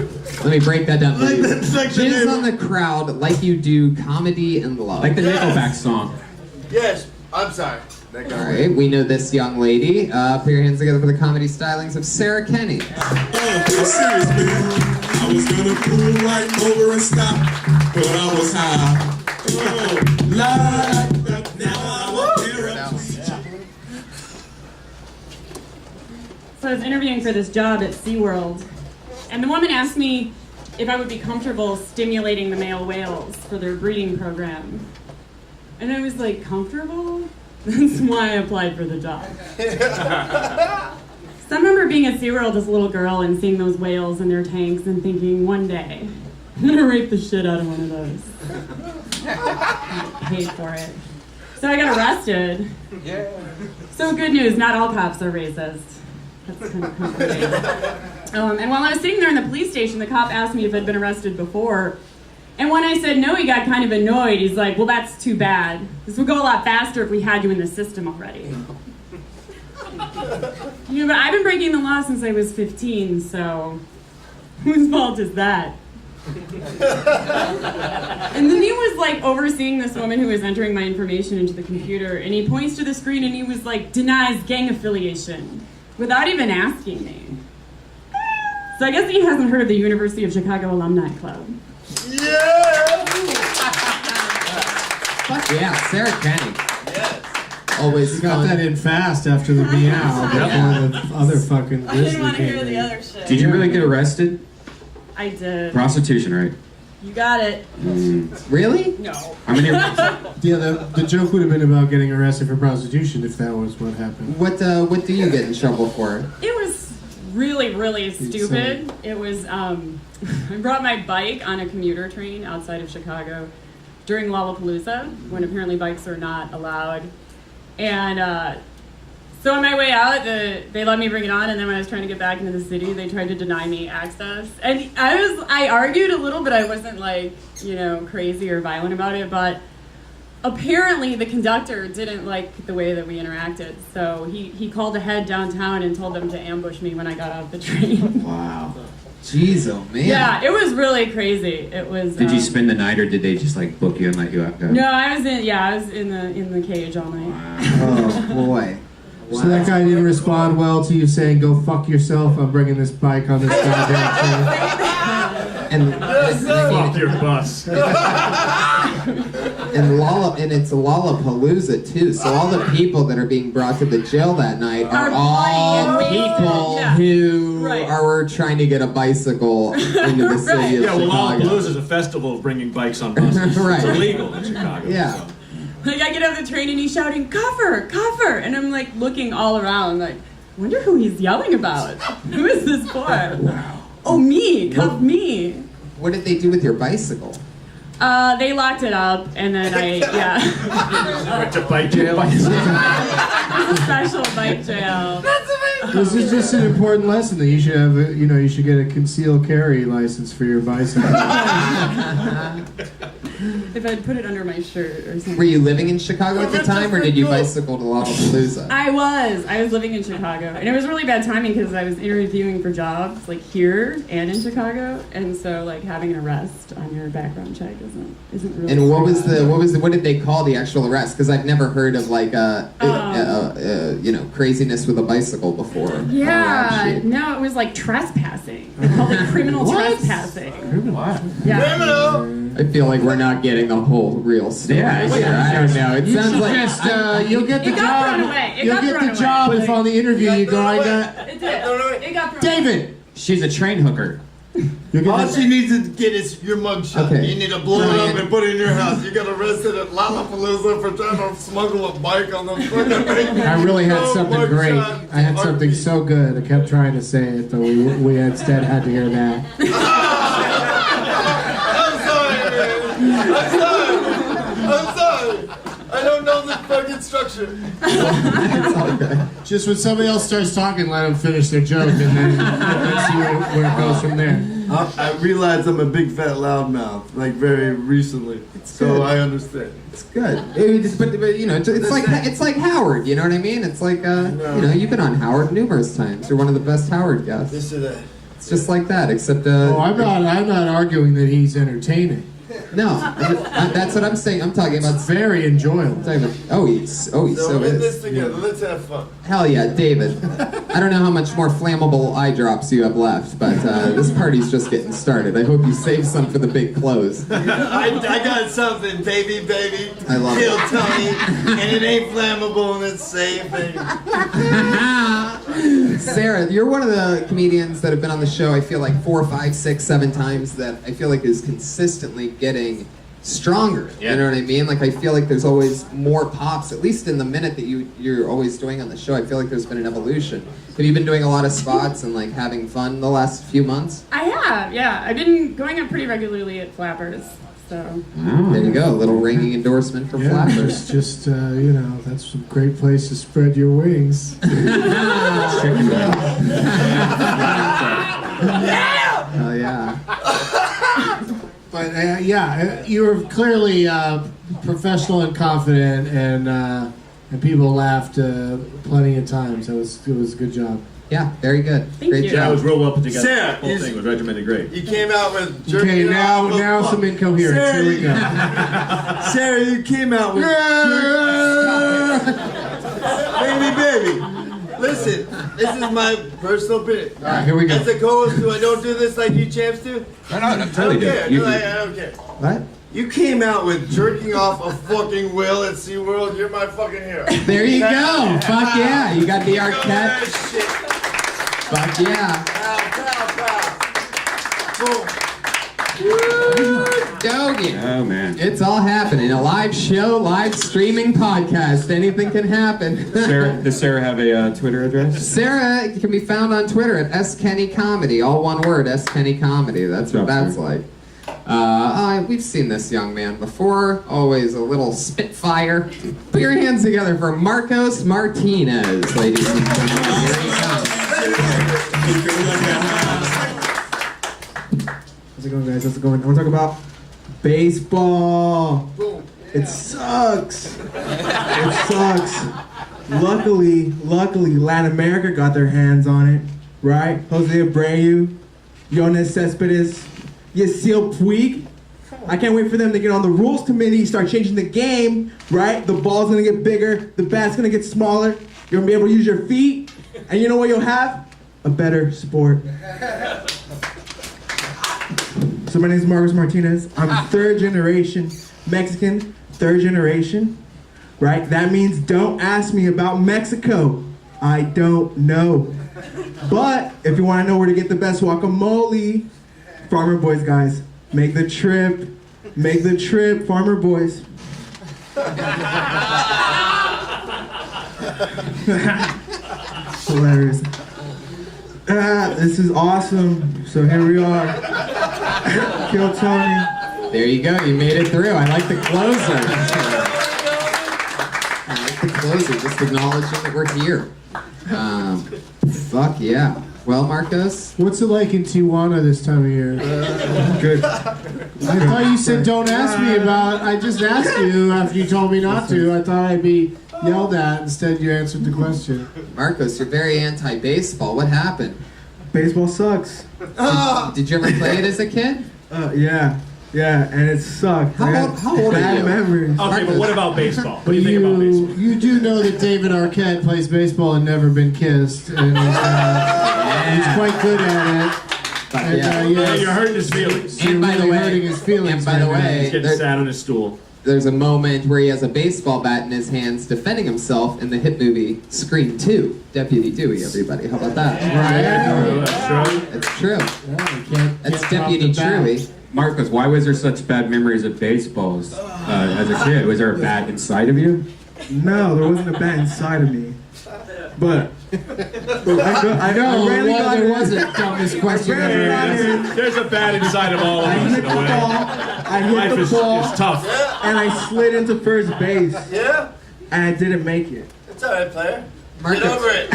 Let me break that down for Like you. that's like the Jizz name- on the crowd like you do comedy and love. Like the Nickelback song. Yes, I'm sorry. All right, we know this young lady. Put your hands together for the comedy stylings of Sarah Kenny. I'm serious, man. I was gonna pull right over and stop, but I was high. Oh, like now I want So I was interviewing for this job at SeaWorld, and the woman asked me if I would be comfortable stimulating the male whales for their breeding program. And I was like, comfortable? That's why I applied for the job. So I remember being at SeaWorld as a little girl and seeing those whales in their tanks and thinking, one day, I'm gonna rape the shit out of one of those. I paid for it. So I got arrested. Yeah. So good news, not all cops are racist. That's kind of comforting. And while I was sitting there in the police station, the cop asked me if I'd been arrested before. And when I said no, he got kind of annoyed. He's like, well, that's too bad. This would go a lot faster if we had you in the system already. You know, but I've been breaking the law since I was 15, so whose fault is that? And then he was like overseeing this woman who was entering my information into the computer, and he points to the screen and he was like, denies gang affiliation, without even asking me. So I guess he hasn't heard of the University of Chicago Alumni Club. Yeah! Fuck yeah, Sarah Kenny. Always Got fun. that in fast after the meow before the other fucking I didn't grizzly want to hear came the in. other shit. Did you really get arrested? I did. Prostitution, right? You got it. Really? No. How many? Yeah, the joke would have been about getting arrested for prostitution if that was what happened. What do you get in trouble for? It was really, really stupid. It was, I brought my bike on a commuter train outside of Chicago during Lollapalooza, when apparently bikes are not allowed. And so on my way out, they let me bring it on, and then when I was trying to get back into the city, they tried to deny me access. And I argued a little, but I wasn't like, you know, crazy or violent about it, but apparently the conductor didn't like the way that we interacted. So he called ahead downtown and told them to ambush me when I got off the train. Wow. Jeez, oh man. Yeah, it was really crazy. It was. Did you spend the night, or did they just like book you and let you out? No, I was in the cage all night. Oh boy. So that guy didn't respond well to you saying, "Go fuck yourself. I'm bringing this bike on this goddamn train." Fuck your bus. And it's Lollapalooza too. So all the people that are being brought to the jail that night are all people who are trying to get a bicycle into the city of Yeah, well, Chicago. Lollapalooza is a festival of bringing bikes on buses. Right. It's illegal in Chicago. Yeah. So. Like I get off the train and he's shouting, "Cover, cover!" And I'm like looking all around, like, wonder who he's yelling about. Who is this for? Wow. Oh, me, cuff me. What did they do with your bicycle? They locked it up, and then Went to bike jail. There's a special bike jail. This is just an important lesson that you should have. You should get a concealed carry license for your bicycle. if I'd put it under my shirt or something. Were you living in Chicago at the time, or did you bicycle to Lollapalooza? I was living in Chicago, and it was really bad timing because I was interviewing for jobs like here and in Chicago, and so like having an arrest on your background check isn't really. And what did they call the actual arrest? Because I've never heard of like craziness with a bicycle before. Yeah, no, it was like trespassing. They called it criminal trespassing. What? Yeah. Criminal. I feel like we're not getting the whole real story. Yeah, here. I don't know. It sounds like You'll get the It got job. thrown away. You'll get the job if on the interview you go, I got It did. It got thrown away. David. She's a train hooker. All she needs to get is your mugshot. Okay. You need to blow it up and put it in your house. You got arrested at Lollapalooza for trying to smuggle a bike on the fucking thing. I really had No something mugshot. great. I had something so good. I kept trying to say it, but we instead had to hear that. I'm sorry. I don't know this fucking structure. Just when somebody else starts talking, let them finish their joke, and then let's see where it goes from there. I realized I'm a big fat loudmouth, like very recently. So I understand. It's good. But you know, it's like Howard. You know what I mean? It's like you've been on Howard numerous times. You're one of the best Howard guests. This or that. It's just like that, except. I'm not arguing that he's entertaining. No, that's what I'm saying. I'm talking about very enjoyable. He's so So in is. this together. Let's have fun. Hell yeah, David. I don't know how much more flammable eye drops you have left, but this party's just getting started. I hope you save some for the big close. I got something, baby. I love Kill it. Tony, and it ain't flammable, and it's safe. Sarah, you're one of the comedians that have been on the show, I feel like 4, 5, 6, 7 times that I feel like is consistently getting stronger. Yeah. You know what I mean? Like I feel like there's always more pops, at least in the minute that you're always doing on the show. I feel like there's been an evolution. Have you been doing a lot of spots and like having fun the last few months? I have, yeah. I've been going up pretty regularly at Flappers, so. There you go, a little ringing endorsement from Flappers. Just that's a great place to spread your wings. Oh yeah. But you were clearly professional and confident, and people laughed plenty of times. It was a good job. Yeah, very good. Thank you. Yeah, it job. was real well put together. Sarah, the whole thing was regimented great. You came out with jerking Okay, off a now fuck. some incoherence. Sarah, Here we go. Sarah, you came out with baby. Listen, this is my personal opinion. All right, here we go. As a co-host, I don't do this like you champs do. No, I I totally don't do. care. You- I don't care. What? You came out with jerking off a fucking whale at SeaWorld. You're my fucking hero. There you go. Fuck yeah. You got the Arquette. That shit. Fuck yeah. Boom. Dogie. Oh man. It's all happening. A live show, live streaming podcast. Anything can happen. Does Sarah have a Twitter address? Sarah can be found on Twitter at SKennyComedy. All one word, SKennyComedy. That's what that's like. We've seen this young man before. Always a little spitfire. Put your hands together for Marcos Martinez, ladies and gentlemen. Here he comes. How's it going, guys? How's it going? I want to talk about baseball. It sucks. It sucks. Luckily, Latin America got their hands on it, right? Jose Abreu, Yones Cespedes, Yasiel Puig. I can't wait for them to get on the rules committee, start changing the game, right? The ball's gonna get bigger, the bat's gonna get smaller. You're gonna be able to use your feet, and you know what you'll have? A better sport. So my name is Marcos Martinez. I'm third generation Mexican, third generation, right? That means don't ask me about Mexico. I don't know. But if you want to know where to get the best guacamole, Farmer Boys, guys, make the trip, Farmer Boys. Hilarious. This is awesome. So here we are. Kill Tony. There you go. You made it through. I like the closer. I like the closer. Just acknowledging that we're here. Fuck yeah. Well, Marcos? What's it like in Tijuana this time of year? Good. I thought you said don't ask me about. I just asked you after you told me not to. I thought I'd be yelled at. Instead, you answered the question. Marcos, you're very anti-baseball. What happened? Baseball sucks. Did you ever play it as a kid? Yeah. Yeah, and it sucked. How old are Bad you? memories. Okay, but what about baseball? What do But you think about baseball? you do know that David Arquette plays baseball and never been kissed, and he's quite good at it. And, yeah. yes, You're hurting his feelings. you're And by the really way- hurting his feelings. and by the right way- He's getting sad on his stool. There's a moment where he has a baseball bat in his hands defending himself in the hit movie Scream 2. Deputy Dewey, everybody. How about that? It's true. That's Deputy Dewey. Marcos, why was there such bad memories of baseballs as a kid? Was there a bat inside of you? No, there wasn't a bat inside of me. But I know. there wasn't. Dumbest question ever asked. There's a bad inside of all of I us hit in the a way. ball. I hit Life the is ball, tough. and I slid into first base, Yeah? and I didn't make it. It's alright, player. Marcus. Get over it.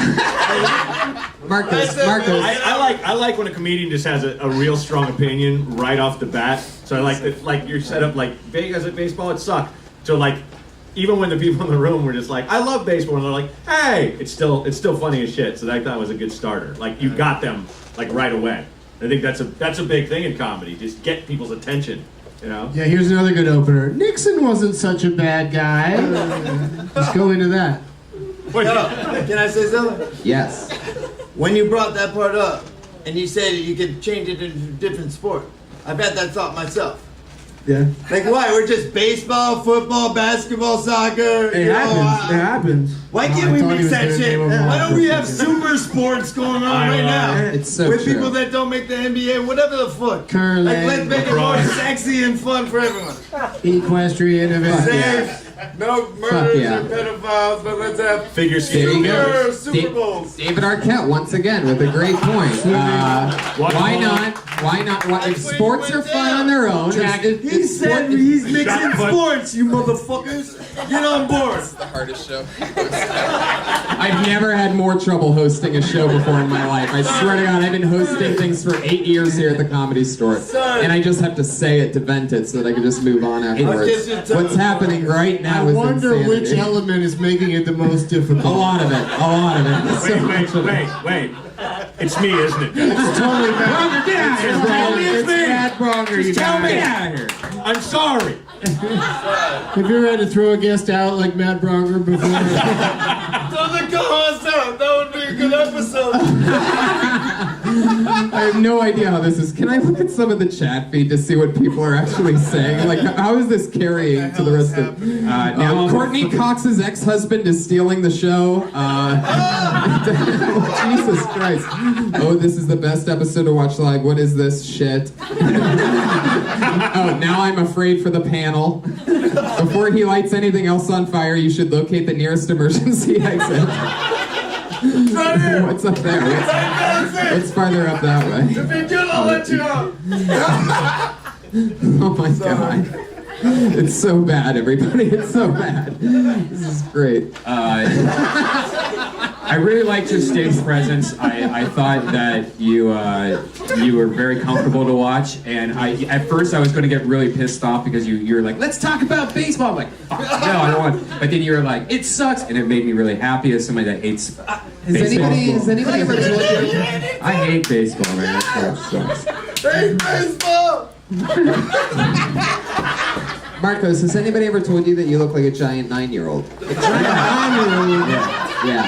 Marcus. I like when a comedian just has a real strong opinion right off the bat. So I like that, like you're set up like Vegas at baseball, it sucked. So like even when the people in the room were just like, I love baseball, and they're like, hey, it's still funny as shit. So I thought it was a good starter. Like you got them like right away. I think that's a big thing in comedy. Just get people's attention. You know? Yeah, here's another good opener. Nixon wasn't such a bad guy. Let's go into that. Can I say something? Yes. When you brought that part up, and you said you could change it into a different sport, I bet that thought myself. Yeah. Like, why? We're just baseball, football, basketball, soccer. It happens. It happens. Why can't we mix that shit? Why don't we have super sports going on right now? It's so With true. people that don't make the NBA, whatever the fuck. Curling. Like, let's make it more sexy and fun for everyone. Equestrian event. Safe. No murders yeah. or pedophiles, but let's have Figure There you go. Super Bowls. David Arquette once again with a great point. Why not? Why not? If sports are fun on their own, He said he's mixing sports, you motherfuckers. Get on board. The hardest show. I've never had more trouble hosting a show before in my life. I swear to God, I've been hosting things for 8 years here at the Comedy Store, and I just have to say it to vent it so that I can just move on afterwards. What's happening right now I is wonder insanity. which element is making it the most difficult. A lot of it. A lot of it. Wait. It's me, isn't it? It's totally bad. Get out of here. Tell me it's me. Bad Braunger, you Tell me. guys. Get out of here. I'm sorry. Have you ever had to throw a guest out like Matt Braunger before? Throw the co-host out. That would be a good episode. I have no idea how this is. Can I look at some of the chat feed to see what people are actually saying? Like, how is this carrying to the rest of? Now, Courtney Cox's ex-husband is stealing the show. Jesus Christ! Oh, this is the best episode to watch live. What is this shit? Oh, now I'm afraid for the panel. Before he lights anything else on fire, you should locate the nearest emergency exit. What's up there? What's farther up that way? If you do, I'll let you out. Oh my God. It's so bad, everybody. It's so bad. This is great. I really liked your stage presence. I thought that you were very comfortable to watch, and at first I was going to get really pissed off because you were like, let's talk about baseball. I'm like, fuck, no, I don't want. But then you were like, it sucks, and it made me really happy as somebody that hates baseball. Has anybody ever told you? I hate baseball, man. That sucks. Hey, baseball! Marcos, has anybody ever told you that you look like a giant 9-year-old? A giant 9-year-old? Yeah.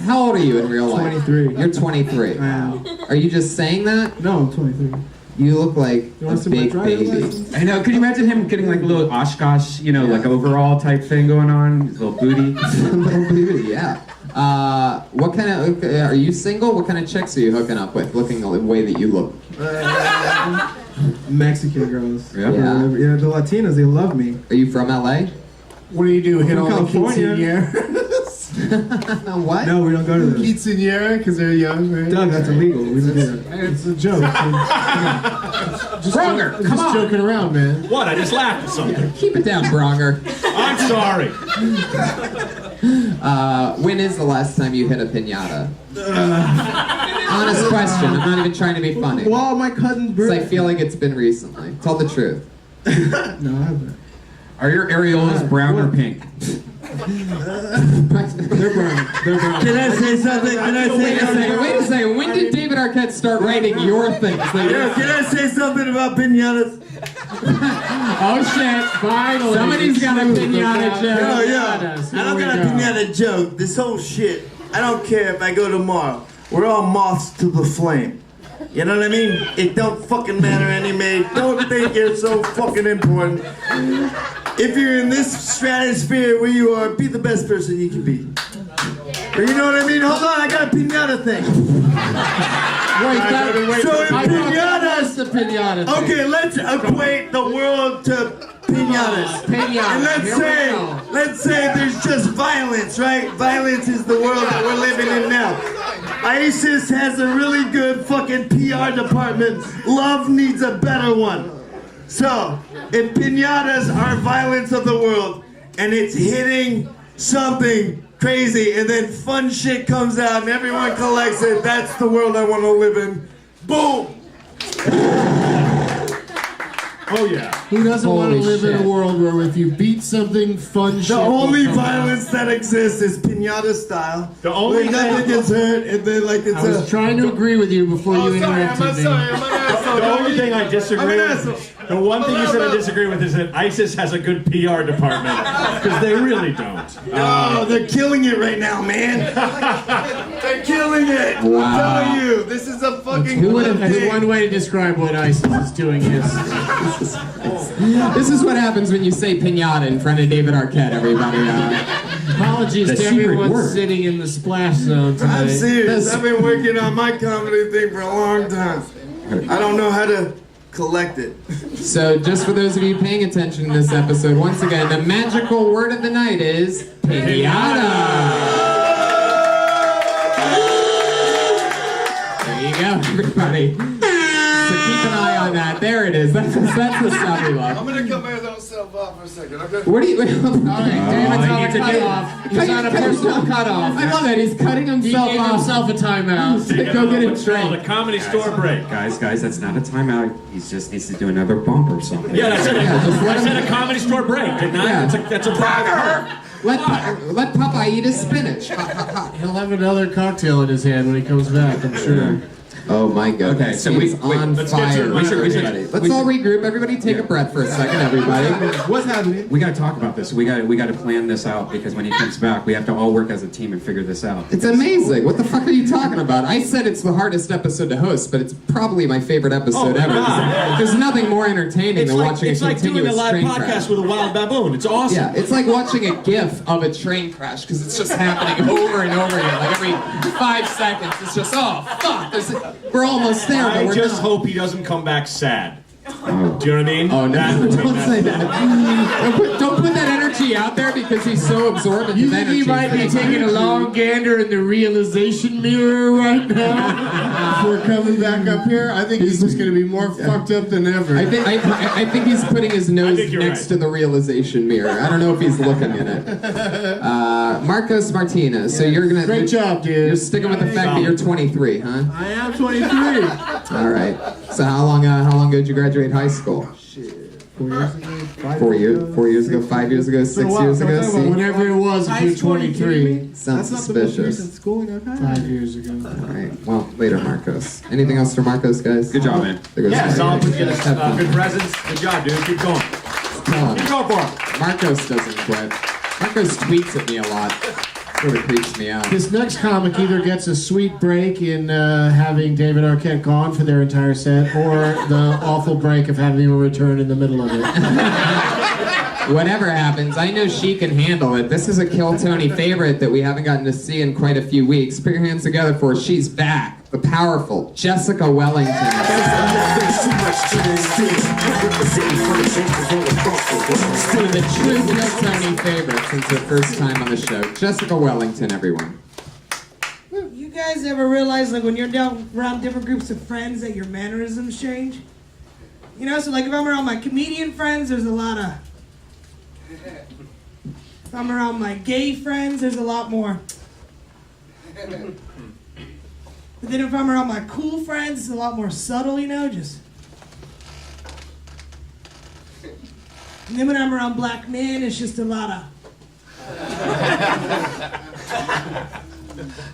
How old are you in real life? 23. You're 23. I am. Are you just saying that? No, I'm 23. You look like You a want to see my big driver's baby. license? I know. Could you imagine him getting like a little Oshkosh, like overall type thing going on? His little booty. Little booty, yeah. What kind of, are you single? What kind of chicks are you hooking up with, looking the way that you look? Mexican girls. Yeah. Yeah. Yeah, the Latinas, they love me. Are you from LA? What do you do? Hit From all the California. quinceañeras? What? No, we don't go to those. Quinceañera, because they're young, right? Doug, that's illegal. We don't do that. It's a joke. Braunger, come Just on! joking around, man. What? I just laughed at something. Keep it down, Braunger. I'm sorry. When is the last time you hit a piñata? Honest question. I'm not even trying to be funny. Well, my cousin's 'Cause I birthday. feel like it's been recently. Tell the truth. No, I haven't. Are your areolas brown or pink? They're brown. They're brown. Can I say something? Can I say Wait a something? second. Wait a second. When did David Arquette start writing your things? Yeah, can I say something about piñatas? Oh shit! Finally, somebody's got a piñata joke. I don't got a piñata joke. This whole shit, I don't care if I go tomorrow. We're all moths to the flame. You know what I mean? It don't fucking matter anymore. Don't think you're so fucking important. If you're in this stratosphere where you are, be the best person you can be. But you know what I mean? Hold on, I got a piñata thing. So in piñatas, the piñata thing. okay, let's equate the world to piñatas. And let's say there's just violence, right? Violence is the world that we're living in now. ISIS has a really good fucking PR department. Love needs a better one. So, if piñatas are violence of the world, and it's hitting something crazy, and then fun shit comes out, and everyone collects it, that's the world I want to live in. Boom! Oh yeah. Who doesn't want to Holy live in shit. a world where if you beat something, fun shit The will only come out? violence that exists is piñata style. The only where nothing gets hurt, and then like it's I was trying to agree with you before you interrupted me. I'm an asshole. The only thing I disagree I'm an with, asshole. the one thing you said I disagree with is that ISIS has a good PR department, because they really don't. No, they're killing it right now, man. They're killing it. Wow. I'm telling you, this is a fucking Who would have good That's thing. one way to describe what ISIS is doing is. This is what happens when you say piñata in front of David Arquette, everybody. Apologies The to secret everyone word. sitting in the splash zone tonight. I'm serious. I've been working on my comedy thing for a long time. I don't know how to collect it. So, just for those of you paying attention to this episode, once again, the magical word of the night is piñata. There you go, everybody. So keep an eye on that. There it is. That's the sound we love. I'm gonna cut myself off for a second, okay? What do you? David's on a cutoff. He's on a personal cutoff. I love that. He's cutting He himself gave off. himself a timeout. Go get a It's called drink. a comedy store break. Guys, that's not a timeout. He just needs to do another bump or something. Yeah, I said, just let I said a comedy store break, didn't I? Yeah. That's a proper. Let Popeye eat his spinach. He'll have another cocktail in his hand when he comes back, I'm sure. Oh my goodness. Okay, so He's wait, on let's get to fire. it. We should- everybody. Let's all regroup. Everybody take a breath for a second, everybody. What's happening? We got to talk about this. We got to plan this out because when he comes back, we have to all work as a team and figure this out. It's amazing. What the fuck are you talking about? I said it's the hardest episode to host, but it's probably my favorite episode Oh, ever. God. There's nothing more entertaining It's than like, watching it's a like doing a continuous live train podcast crash. with a wild baboon. It's awesome. Yeah, it's like watching a GIF of a train crash because it's just happening over and over again. Like every 5 seconds, it's just, oh, fuck. We're almost there, but I we're just not. hope he doesn't come back sad. Do you know what I mean? Oh, no, That would be don't messed say up. that. Don't put that energy out there because he's so absorbent You with think energy. he might be taking a long gander in the realization mirror right now before coming back up here? I think he's just going to be more fucked up than ever. I think he's putting his nose think you're next right. to the realization mirror. I don't know if he's looking in it. Marcos Martinez. So you're gonna Great job, dude. You're sticking with the fact that you're 23, huh? I am 23. All right. So how long ago did you graduate high school? 4 years ago? 4 years. 4 years ago. 5 years ago. 6 years ago. See? Whenever it was, if you're 23. Sounds suspicious. schooling I've had. 5 years ago. All right. Well, later, Marcos. Anything else for Marcos, guys? Good job, man. There goes Yeah, Marcos. solid with Have fun. good presents. Good job, dude. Keep going. Tell him. Keep going for him. Marcos doesn't quit. Marcos tweets at me a lot. Sort of creeps me out. This next comic either gets a sweet break in having David Arquette gone for their entire set, or the awful break of having him return in the middle of it. Whatever happens, I know she can handle it. This is a Kill Tony favorite that we haven't gotten to see in quite a few weeks. Put your hands together for she's back. The powerful Jessica Wellington. One of the true Kill Tony favorites since her first time on the show. Jessica Wellington, everyone. You guys ever realize, like, when you're down around different groups of friends that your mannerisms change? You know, so like if I'm around my comedian friends, there's a lot of... If I'm around my gay friends, there's a lot more. But then if I'm around my cool friends, it's a lot more subtle, you know, just. And then when I'm around black men, it's just a lot of.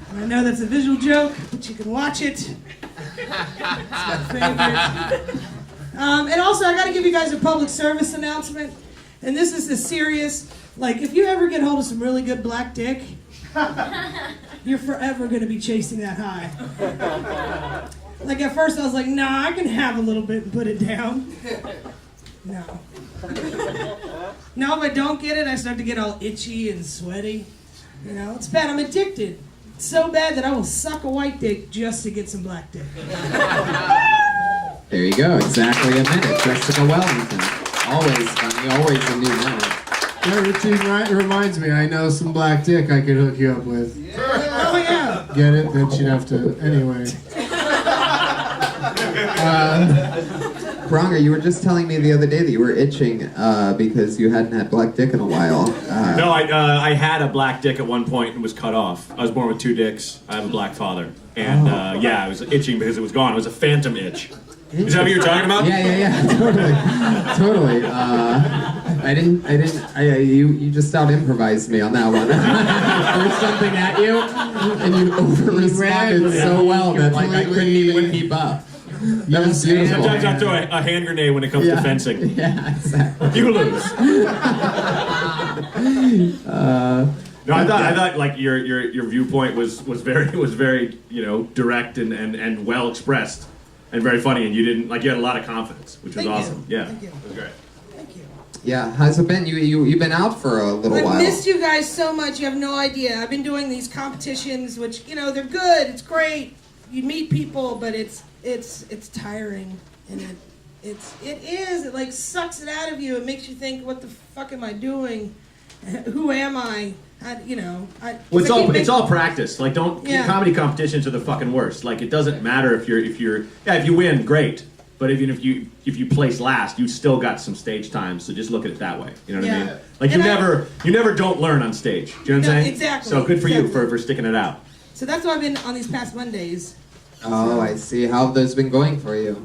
And I know that's a visual joke, but you can watch it. It's my favorite. And also, I got to give you guys a public service announcement. And this is a serious, like, if you ever get hold of some really good black dick, you're forever going to be chasing that high. Like, at first I was like, nah, I can have a little bit and put it down. No. Now if I don't get it, I start to get all itchy and sweaty. You know, it's bad. I'm addicted. It's so bad that I will suck a white dick just to get some black dick. There you go, exactly a minute. Jessica Wellington. Always funny, always a new minute. It reminds me, I know some black dick I could hook you up with. Oh, yeah. Get it? Then she'd have to. Anyway. Braunger, you were just telling me the other day that you were itching because you hadn't had black dick in a while. No, I had a black dick at one point and was cut off. I was born with 2 dicks. I have a black father. And yeah, I was itching because it was gone. It was a phantom itch. Is that what you were talking about? Yeah, totally. You just out-improvised me on that one. I threw something at you, and you over-responded so well that like I couldn't even keep up. That was beautiful. Sometimes I throw a hand grenade when it comes to fencing. Yeah, exactly. You lose. No, I thought like your viewpoint was very direct and well expressed and very funny, and you had a lot of confidence, which was awesome. Yeah, it was great. Yeah, how's it been? You've been out for a little while. I've missed you guys so much. You have no idea. I've been doing these competitions, which they're good. It's great. You meet people, but it's tiring, and it is. It like sucks it out of you. It makes you think, what the fuck am I doing? Who am I? Well, it's all practice. Like, comedy competitions are the fucking worst. Like, it doesn't matter if you win, great. But if you place last, you still got some stage time. So just look at it that way. You know what I mean? Like, you never don't learn on stage. Do you know what I'm saying? Exactly. So good for you for sticking it out. So that's why I've been on these past Mondays. Oh, I see. How have those been going for you?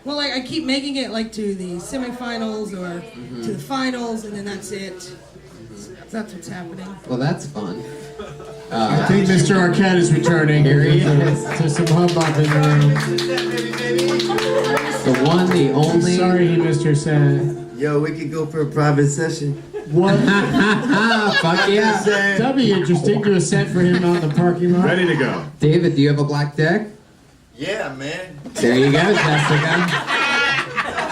Well, like I keep making it like to the semifinals or to the finals, and then that's it. So that's what's happening. Well, that's fun. I think Mr. Arquette is returning. Here he is. To some hubbub in the room. The one, the only. Sorry he missed your set. Yo, we could go for a private session. What? Fuck yeah. That'd be interesting. Do a set for him out in the parking lot. Ready to go. David, do you have a black dick? Yeah, man. There you go, Jessica.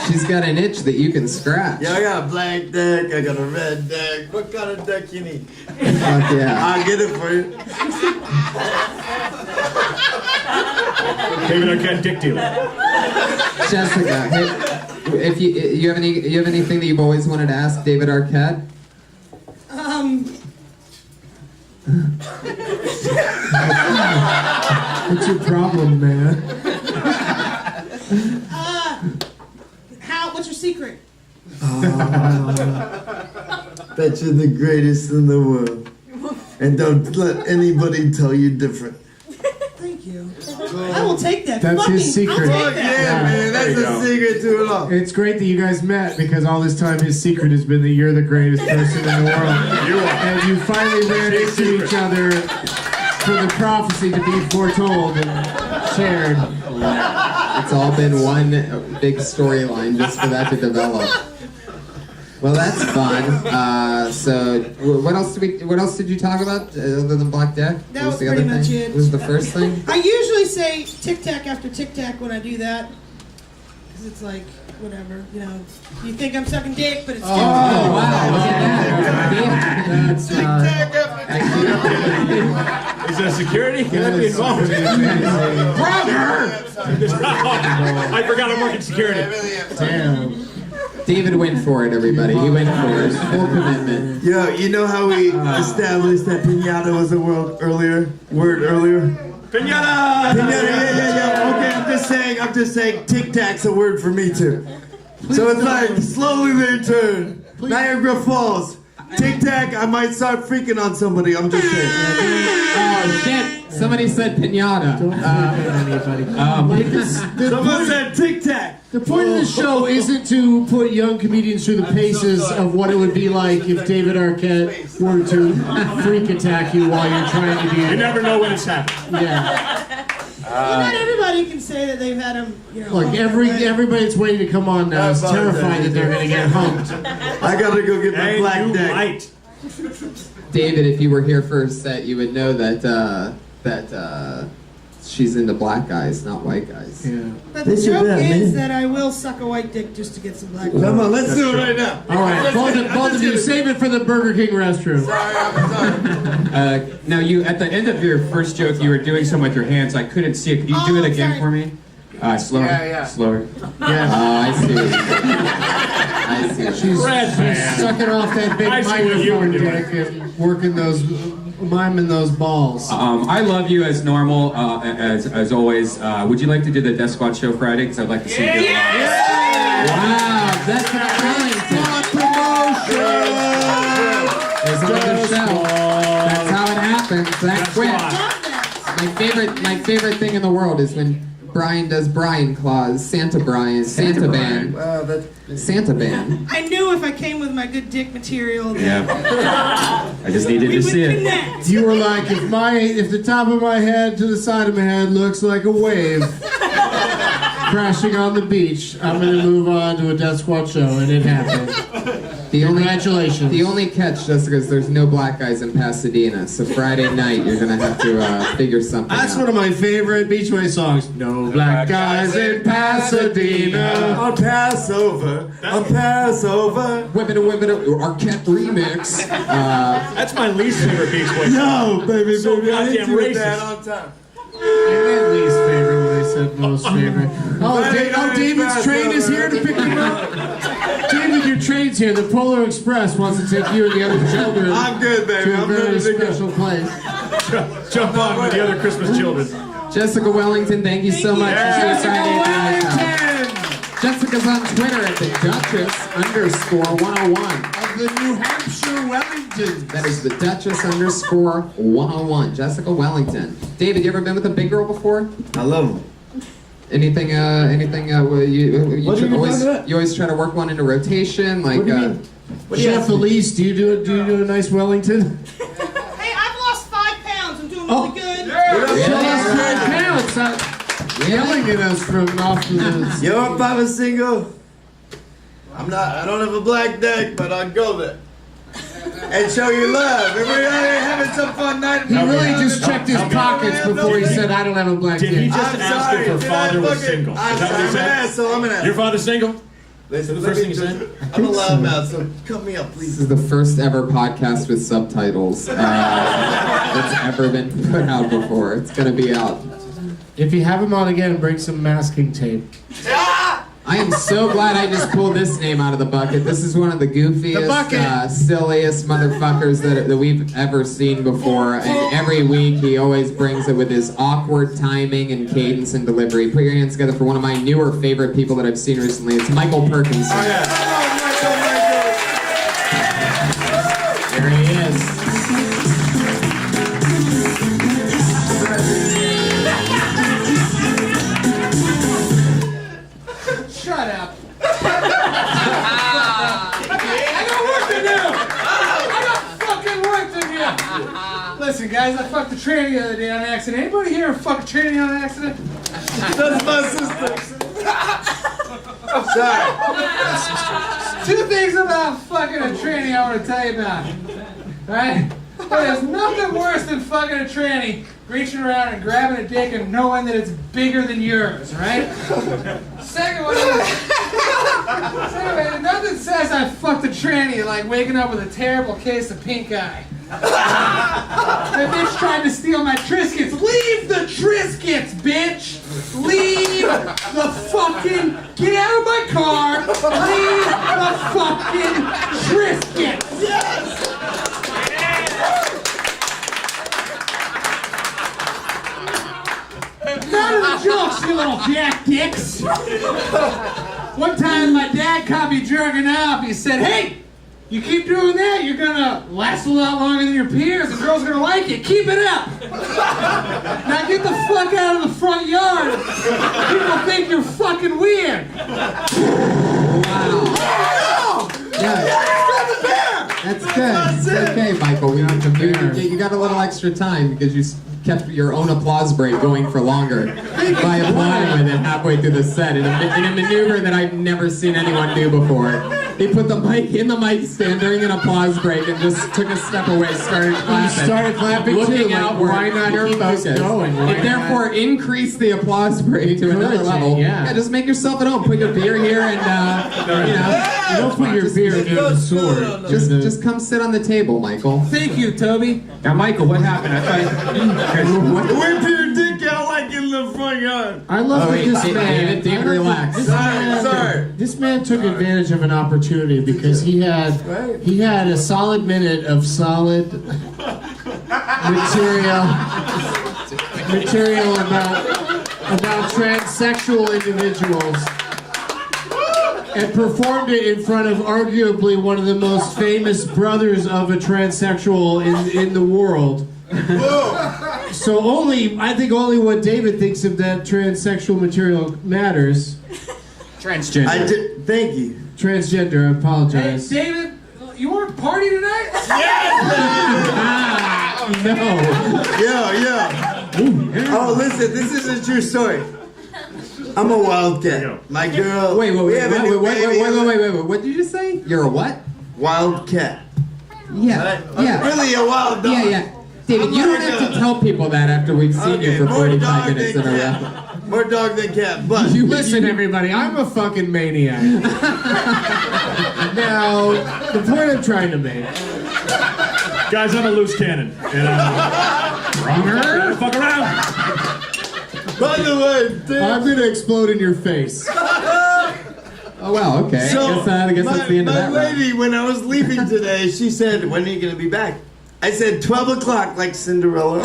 She's got an itch that you can scratch. Yeah, I got a black deck, I got a red deck. What kind of deck you need? Fuck yeah. I'll get it for you. David Arquette, dick dealer. Jessica, hey, if you have anything that you've always wanted to ask David Arquette? What's your problem, man? What's your secret? Bet you're the greatest in the world. And don't let anybody tell you different. Thank you. I will take that. That's his secret. I'll take that. Yeah, man, that's the secret to it all. It's great that you guys met because all this time his secret has been that you're the greatest person in the world. You are. And you finally ran into each other for the prophecy to be foretold and shared. It's all been one big storyline just for that to develop. Well, that's fun. So, what else did you talk about other than Black Deck? That was the pretty other much thing? it. What was the first thing? I usually say tic tac after tic tac when I do that, because it's like whatever, You think I'm sucking dick, but it's Oh, wow! Look at that. Tic tac after Is there security? Can that be involved? Brother! I forgot I'm working security. Damn. David went for it, everybody. He went for it. Full commitment. Yo, you know how we established that piñata was a word earlier? Pinata! Piñata, yeah. Okay, I'm just saying, tic tac's a word for me too. So it's like slowly they turn. Niagara Falls. Tic Tac, I might start freaking on somebody. I'm just saying. Oh shit! Somebody said pinata. Someone said Tic Tac. The point of the show isn't to put young comedians through the paces of what it would be like if David Arquette were to freak attack you while you're trying to be. You never know when it's happening. Yeah. Not everybody can say that they've had him, Look, everybody that's waiting to come on now is terrified that they're going to get humped. I gotta go get my black deck. David, if you were here for a set, you would know that she's into black guys, not white guys. Yeah. But the joke is that I will suck a white dick just to get some black. Come on, let's do it right now. All right, both of you, save it for the Burger King restroom. Now, you at the end of your first joke, you were doing something with your hands. I couldn't see it. Could you do it again for me? Slower. Yeah. Slower. Yeah. I see. She's sucking off that big microphone dick and working miming those balls. I love you as normal, as always. Would you like to do the Death Squad show Friday? Because I'd like to see you do it. Wow, that's There's another show. That's how it happens. That quick. My favorite thing in the world is when Brian does Brian Claus, Santa Brian, Santa Band. Santa Band. I knew if I came with my good dick material. Yeah. I just needed to see it. You were like, if the top of my head to the side of my head looks like a wave crashing on the beach, I'm gonna move on to a Death Squad show, and it happened. Congratulations. The only catch, Jessica, is there's no black guys in Pasadena, so Friday night you're gonna have to figure something That's out. one of my favorite Beachway songs. No black guys in Pasadena. On Passover. Women, Arquette remix. That's my least favorite Beach Boys. Yo, baby, So baby, I goddamn did racist. that on time. At least favorite when they said most favorite. David's train is here to pick you up. David, your train's here. The Polar Express wants to take you and the other children. I'm good, baby. To a I'm very ready to go. special place. Jump on with the other Christmas children. Jessica Wellington, thank you so much for doing Friday Night Live. Jessica's on Twitter at the Duchess_101. Of the New Hampshire Wellington. That is the Duchess_101. Jessica Wellington. David, you ever been with a big girl before? I love them. Anything, you always try to work one into rotation, like, What do you mean? Chef Elise, do you do a nice Wellington? Hey, I've lost 5 pounds. I'm doing really good. She lost 5 pounds. Yelling at us from off the... Yo, Papa Single. I don't have a black deck, but I'll go there. And show you love. Everybody having some fun night. He really just checked his pockets before he said, I don't have a black Did he dick. just ask if her father was single? I'm Is that what he an said? asshole. I'm an asshole. Your father's single? Listen, the first thing you said? I'm a loudmouth, so cut me up, please. This is the first ever podcast with subtitles that's ever been put out before. It's gonna be out. If you have him on again, bring some masking tape. I am so glad I just pulled this name out of the bucket. This is one of the goofiest, silliest motherfuckers that we've ever seen before. And every week he always brings it with his awkward timing and cadence and delivery. Put your hands together for one of my newer favorite people that I've seen recently. It's Michael Perkins. Oh, yeah. There he is. Shut up. I got fucking work to do. Listen, guys, I fucked a tranny the other day on accident. Anybody here fuck a tranny on accident? That's my sister. I'm sorry. 2 things about fucking a tranny I want to tell you about. Right? But there's nothing worse than fucking a tranny, reaching around and grabbing a dick and knowing that it's bigger than yours, right? Second one, nothing says I fucked a tranny like waking up with a terrible case of pink eye. That bitch tried to steal my Triscuits. Leave the Triscuits, bitch! Leave the fucking... Get out of my car! Leave the fucking Triscuits! Yes! None of the jokes, you little jack dicks! One time my dad caught me jerking off. He said, hey! You keep doing that, you're gonna last a lot longer than your peers, and girls are gonna like it. Keep it up. Now get the fuck out of the front yard. People think you're fucking weird. Wow. That's good. It's okay, Michael. You got a little extra time because you kept your own applause break going for longer by applauding with it halfway through the set in a maneuver that I've never seen anyone do before. He put the mic in the mic stand during an applause break and just took a step away, started clapping, looking too, outward. why not your keep this focus. going? Why It therefore increased the applause break to another level. Yeah. Just make yourself at home. Put your beer here and you don't put your beer in the sword. Just come sit on the table, Michael. Thank you, Toby. Now, Michael, what happened? I thought. Whip your dick out like in the front yard. I love that this man. David, relax. This man took advantage of an opportunity because he had a solid minute of solid material about transsexual individuals, and performed it in front of arguably one of the most famous brothers of a transsexual in the world. So I think only what David thinks of that transsexual material matters. Transgender. Thank you. Transgender, I apologize. Hey, David, you want to party tonight? No. Yeah. Oh, listen, this is a true story. I'm a wildcat. My girl. Wait. What did you just say? You're a what? Wildcat. Yeah. I'm really a wild dog. Yeah. David, you don't have to tell people that after we've seen you for 45 minutes in a row. More dog than cat, but Listen, everybody, I'm a fucking maniac. Now, the point I'm trying to make. Guys, I'm a loose cannon. And Braunger? fuck around. by the way, I'm gonna explode in your face. Oh, well, okay. So, I guess that's the end of that my lady, when I was leaving today, she said, "When are you gonna be back?" I said 12 o'clock, like Cinderella.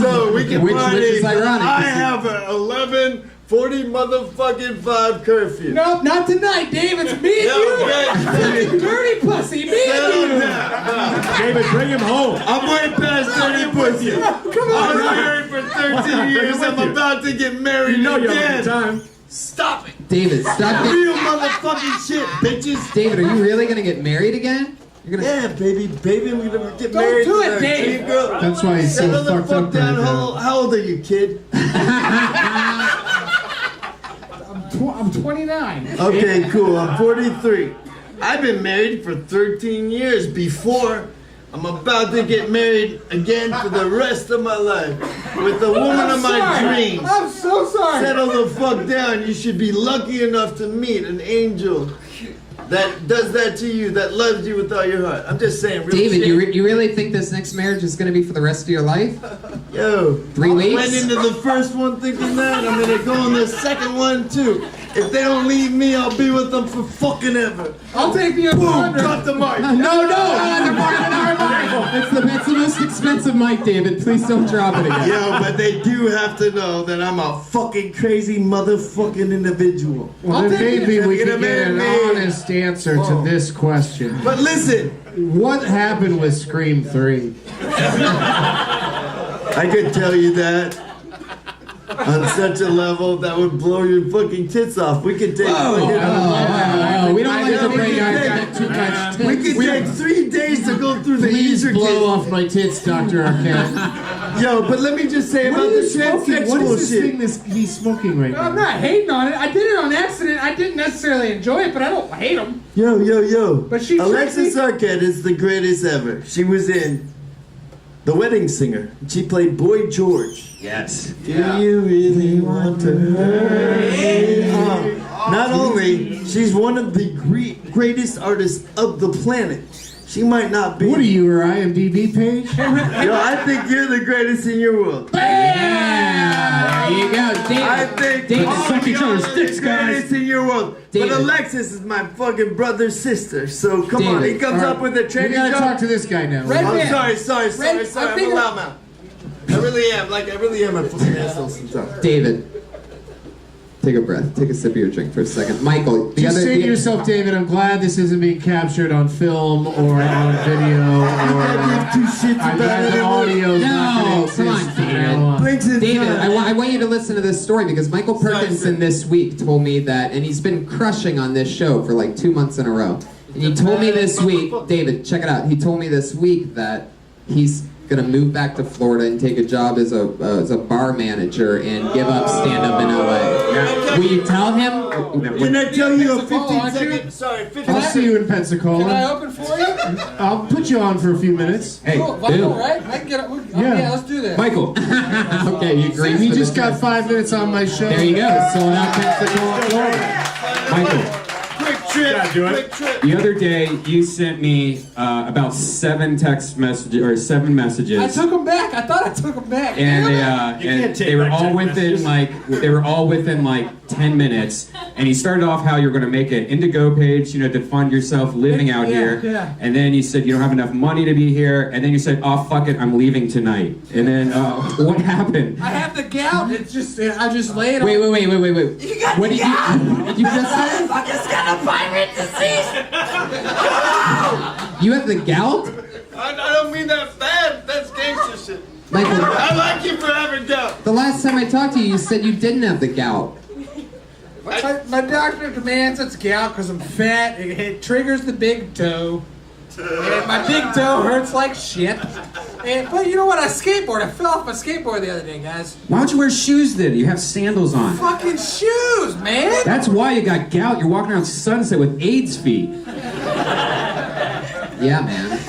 So we can Which party. is ironic. I have a 11:40 motherfucking 5 curfew. Nope, not tonight, Dave. It's me and you. Okay. Dirty pussy, me and you. David, bring him home. I'm way past 30 pussy. Come I on, was married for 13 years. I'm about to get married You have a again. good time. Stop it. David, stop it. Real motherfucking shit, bitches. David, are you really gonna get married again? You're gonna... Yeah, baby, I'm gonna get Don't married. do to it, our Dave. dream girl. That's why he's so Settle the fucked fuck up down. right now. How old are you, kid? I'm 29. Okay, cool. I'm 43. I've been married for 13 years before. I'm about to get married again for the rest of my life with the woman of my dreams. I'm so sorry. Settle the fuck down. You should be lucky enough to meet an angel that does that to you, that loves you with all your heart. I'm just saying, real David, shit. you really think this next marriage is gonna be for the rest of your life? Yo, 3 weeks? I went into the first one thinking that. I'm gonna go on the second one too. If they don't leave me, I'll be with them for fucking ever. I'll take the Boom, under. cut the mic. No! It's the most expensive mic, David. Please don't drop it again. Yo, but they do have to know that I'm a fucking crazy motherfucking individual. Well, then maybe we You're can gonna get an marry me. honest answer to this question. But listen, What happened with Scream 3? I could tell you that on such a level that would blow your fucking tits off. We could take. We don't like to bring too much. We could take 3 days to go through the Please user blow off my tits, Dr. Arquette. Yo, but let me just say What about are the you smoking? What transsexual is this shit. thing he's smoking right I'm now? not hating on it. I did it on accident. I didn't necessarily enjoy it, but I don't hate them. Yo. But she Alexis tricked Arquette is the greatest ever. She was in The Wedding Singer. She played Boy George. Yes. Do you really want to hurt me? Not only, she's one of the greatest artists of the planet. She might not be. What are you, her IMDb page? Yo, I think you're the greatest in your world. Yeah! There you go. I think David, all suck of each y'all other's are dicks, the guys. greatest in your world. David. But Alexis is my fucking brother's sister. So come on, David, he comes up with a We training gotta joke. talk to this guy now. Red I'm man. sorry. Red- I'm I a think- loudmouth. I really am a fucking asshole sometimes. David, Take a breath. Take a sip of your drink for a second. Michael, Just say to yourself, David, I'm glad this isn't being captured on film or on video or I'm glad the audio's not come gonna on, exist from now on. David, I want you to listen to this story because Michael Perkinson this week told me that, and he's been crushing on this show for like 2 months in a row. And he told me this week, David, check it out. He told me this week that he's gonna move back to Florida and take a job as a bar manager and give up stand-up in LA. Will you tell him? Can I tell you a 15-second? Sorry, 15 I'll see you in Pensacola. Can I open for you? I'll put you on for a few minutes. Hey, Cool, Michael, right? I can get it. Yeah, let's do this. Michael. Okay, you agree? He just got 5 minutes on my show. There you go. Sold out Pensacola, Florida. Michael. Quick trip. The other day, you sent me about 7 text messages or 7 messages. I took them back. I thought I took them back. And they were all within like 10 minutes. And he started off how you're going to make an Indigo page, to fund yourself living out here. Yeah. And then you said you don't have enough money to be here. And then you said, oh fuck it, I'm leaving tonight. And then what happened? I have the gout. It's just I just lay it on. Wait. You got What the gout. did you just say? Motherfucker's got a pirate disease. You have the gout? I don't mean that bad. That's gangster shit. Michael, I like you for having gout. the last time I talked to you, you said you didn't have the gout. My doctor demands it's gout because I'm fat. It triggers the big toe. And my big toe hurts like shit. But you know what? I skateboard. I fell off my skateboard the other day, guys. Why don't you wear shoes then? You have sandals on. Fucking shoes, man. That's why you got gout. You're walking around Sunset with AIDS feet. Yeah, man.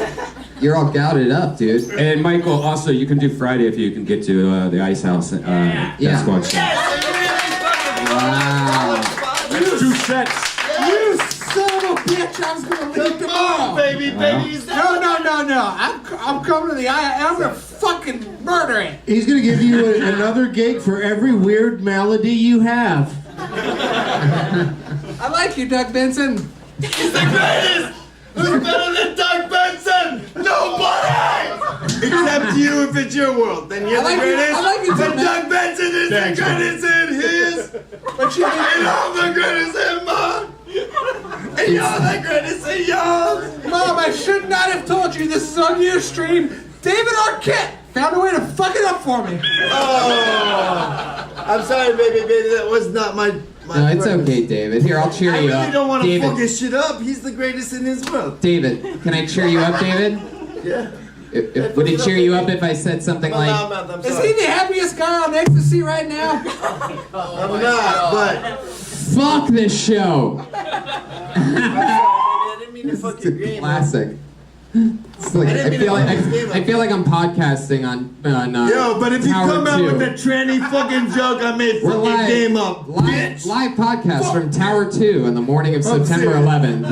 You're all gouted up, dude. And Michael, also, you can do Friday if you can get to the Ice House. Death Squad show. Wow. That's 2 sets. You son of a bitch! I was gonna leave tomorrow. Baby. No. I'm coming to the I'm gonna fucking murder it. He's gonna give you another gig for every weird malady you have. I like you, Doug Benson. He's the greatest. Who's better than Doug Benson? Nobody! Except you if it's your world. Then you're the greatest. I like you too, But man. Doug Benson is the greatest in his. And I'm the greatest in mine. And you're the greatest in yours. Mom, I should not have told you this is on Ustream. David Arquette found a way to fuck it up for me. Oh, I'm sorry, baby. That was not my No, it's okay, David. Here, I'll cheer you up. I really don't want to David, fuck his shit up. He's the greatest in his world. David, can I cheer you up, David? Yeah. Would it cheer you up if I said something like... Is he the happiest guy on ecstasy right now? I'm not, but... Fuck this show! I didn't mean to fuck your game. Classic. It's like, I feel like I'm podcasting on Yo, but if you Tower come out 2. with that tranny fucking joke, I made fucking game up. Live podcast from Tower 2 on the morning of September 11th.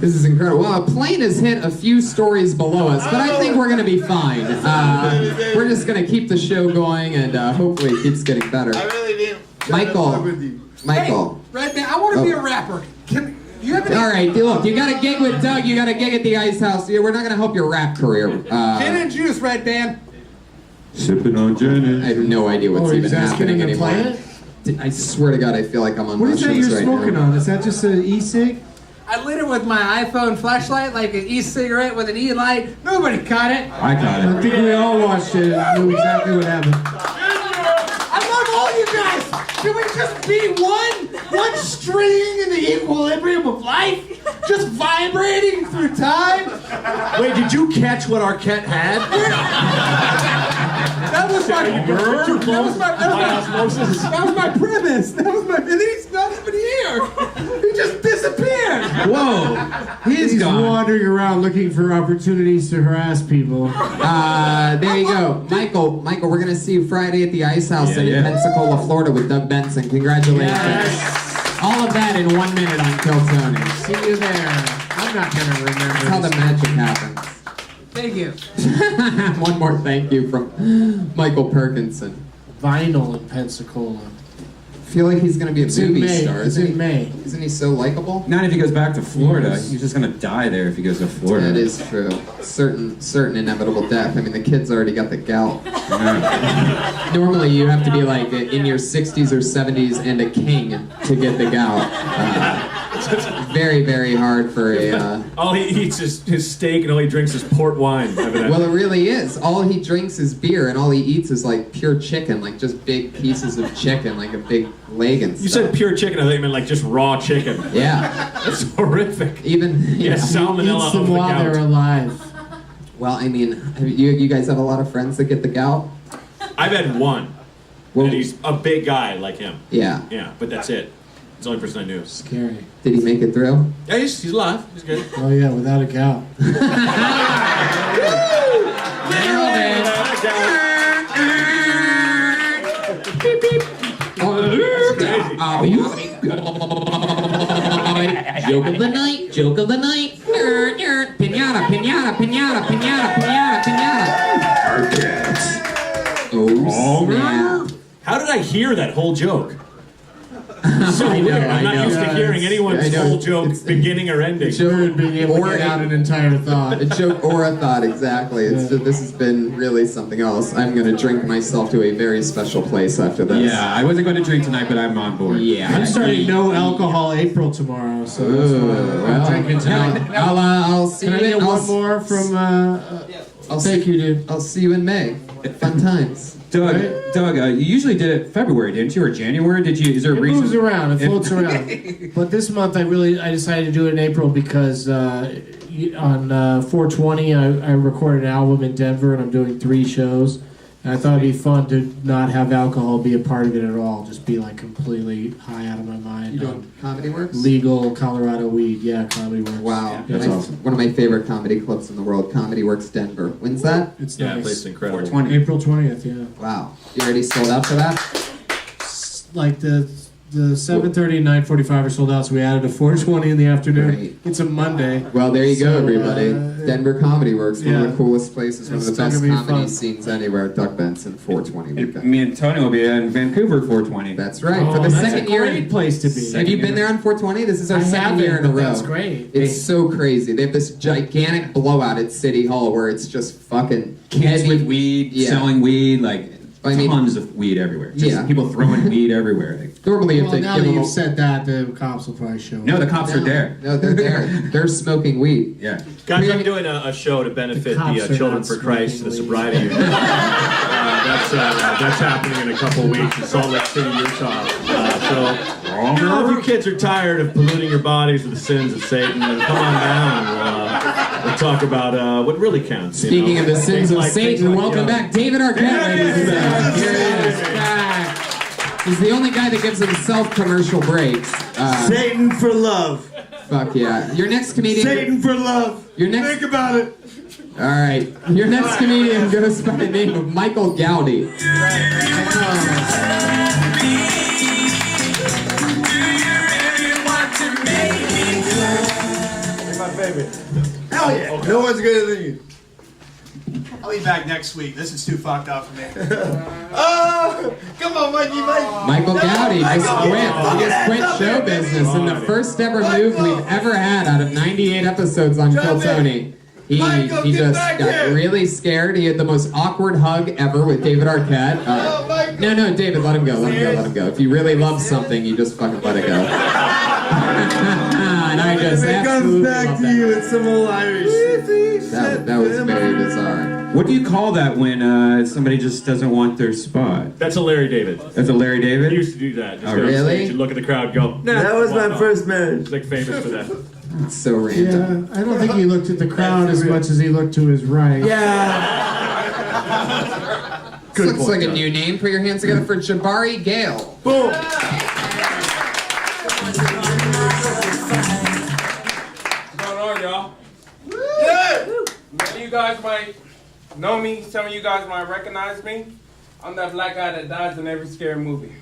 This is incredible. Well, a plane has hit a few stories below us, but I think we're going to be fine. We're just going to keep the show going, and hopefully it keeps getting better. I really didn't. Michael. Hey, right now, I want to be a rapper. You have any... All right, look, you got a gig with Doug, you got a gig at the Ice House. We're not going to help your rap career. Gin and juice, Red Band. Sipping on gin. I have no idea what's even happening anymore. Planet? I swear to God, I feel like I'm on What is that mushrooms you're right smoking now. on? Is that just an e-cig? I lit it with my iPhone flashlight like an e-cigarette with an e-light. Nobody caught it. I got I it. think we all watched it and knew exactly what happened. I love all you guys. Can we just be one string in the equilibrium of life? Just vibrating through time? Wait, did you catch what Arquette had? That was my premise. And then he's not even here. He just disappeared. Whoa. He's gone. wandering around looking for opportunities to harass people. There you go. Michael, we're going to see you Friday at the Ice House in Pensacola, Florida with Doug Benson. Congratulations. Yes. All of that in 1 minute on Kill Tony. See you there. I'm not going to remember. That's how the magic happens. Thank you. One more thank you from Michael Perkinson. Vinyl in Pensacola. feel like he's gonna be a movie star. It's in May. Isn't he so likable? Not if he goes back to Florida. He's just gonna die there if he goes to Florida. That is true. Certain inevitable death. I mean, the kid's already got the gout. Normally, you have to be like in your 60s or 70s and a king to get the gout. Very, very hard for a... all he eats is his steak and all he drinks is port wine. Well, it really is. All he drinks is beer and all he eats is like pure chicken, like just big pieces of chicken, like a big leg and stuff. You said pure chicken, I thought you meant like just raw chicken. Yeah. That's horrific. Even... Yeah, salmonella Eats them of the while gout. they're alive. Well, I mean, you guys have a lot of friends that get the gout? I've had one. Well, and he's a big guy like him. Yeah. Yeah, but that's it. He's the only person I knew. Scary. Did he make it through? Yeah, he's alive. He's good. Oh yeah, without a gout. Beep, beep. Joke of the night, joke of the night. Pinata, pinata, pinata, pinata, pinata, pinata. Arquette. Oh, snap. How did I hear that whole joke? So I know, weird. I'm not used to hearing anyone's whole joke beginning or ending. A joke being able to get out an entire thought. A joke or a thought, exactly. This has been really something else. I'm going to drink myself to a very special place after this. Yeah, I wasn't going to drink tonight, but I'm on board. Yeah. I'm starting no alcohol April tomorrow, so that's why I'm drinking tonight. I'll see Can I you. get one more from? Thank you, dude. I'll see you in May. Fun times. Doug, you usually did it February, didn't you, or January? Did you? Is there a reason? It moves around. It floats around. But this month, I decided to do it in April because on 420, I recorded an album in Denver, and I'm doing 3 shows. And I thought it'd be fun to not have alcohol be a part of it at all. Just be like completely high out of my mind. You doing Comedy Works? Legal Colorado weed. Yeah, Comedy Works. Wow. That's awesome. One of my favorite comedy clubs in the world, Comedy Works Denver. When's that? It's Yeah, nice. the place is incredible. 420. April 20th, yeah. Wow. You already sold out for that? Like the 7:30 and 9:45 are sold out, so we added a 4:20 in the afternoon. Great. It's a Monday. Well, there you go, everybody. uh, Denver Comedy Works, one of yeah. the coolest places, one of It's the best gonna be comedy fun. scenes anywhere. Doug Benson, 420 weekend. Me and Tony will be in Vancouver 420. That's right. Oh, for the that's second a year. great place to be. Have you been there on 420? This is our I second haven't, year in a but row. that's great. It's so crazy. They have this gigantic blowout at City Hall where it's just fucking Kids heavy. with weed, Yeah. selling weed, like I mean- tons of weed everywhere. Just Yeah. people throwing weed everywhere. Like, Normally, if Well, they now give that them you've said that, the cops will probably show up. no, the cops are there. No, they're there. They're smoking weed. Yeah. Guys, I'm doing a show to benefit The cops the are Children not for Christ, the smoking sobriety unit. That's happening in a couple weeks in Salt Lake City, Utah. So, if you kids are tired of polluting your bodies with the sins of Satan, then come on down. We'll talk about what really counts. you Speaking know? of the sins Things of like- Satan, things like, welcome back David Arquette, ladies and gentlemen. Here he is, back. He's the only guy that gives himself commercial breaks. Satan for love. Fuck yeah. Your next comedian... Satan for love. Your next... Think about it. All right. Your next comedian goes by the name of Michael Gowdy. My favorite. Hell yeah. No one's greater than you. I'll be back next week. This is too fucked up for me. Oh, come on, Mikey, Mike. Michael Gowdy just Michael, quit. fucking He just quit ass up, show baby. business in the first ever move we've ever had out of 98 episodes on Kill Tony. He Michael, he get just back got here. really scared. He had the most awkward hug ever with David Arquette. No, David, let him go. Let him go. Let him go. If you really love something, you just fucking let it go. And I just If it comes absolutely back love to that. you, it's some old Irish shit. That was very bizarre. What do you call that when somebody just doesn't want their spot? That's a Larry David. That's a Larry David? He used to do that. Just Oh, go on really? stage and look at the crowd, go. Nah, That was walk my off. first marriage. He's like famous for that. It's so random. Yeah, I don't think he looked at the crowd as much as he looked to his right. This looks like a new name. Put your hands together for Jabari Gale. Boom. What's going on, y'all? Many of you guys might know me. Some of you guys might recognize me. I'm that black guy that dies in every scary movie.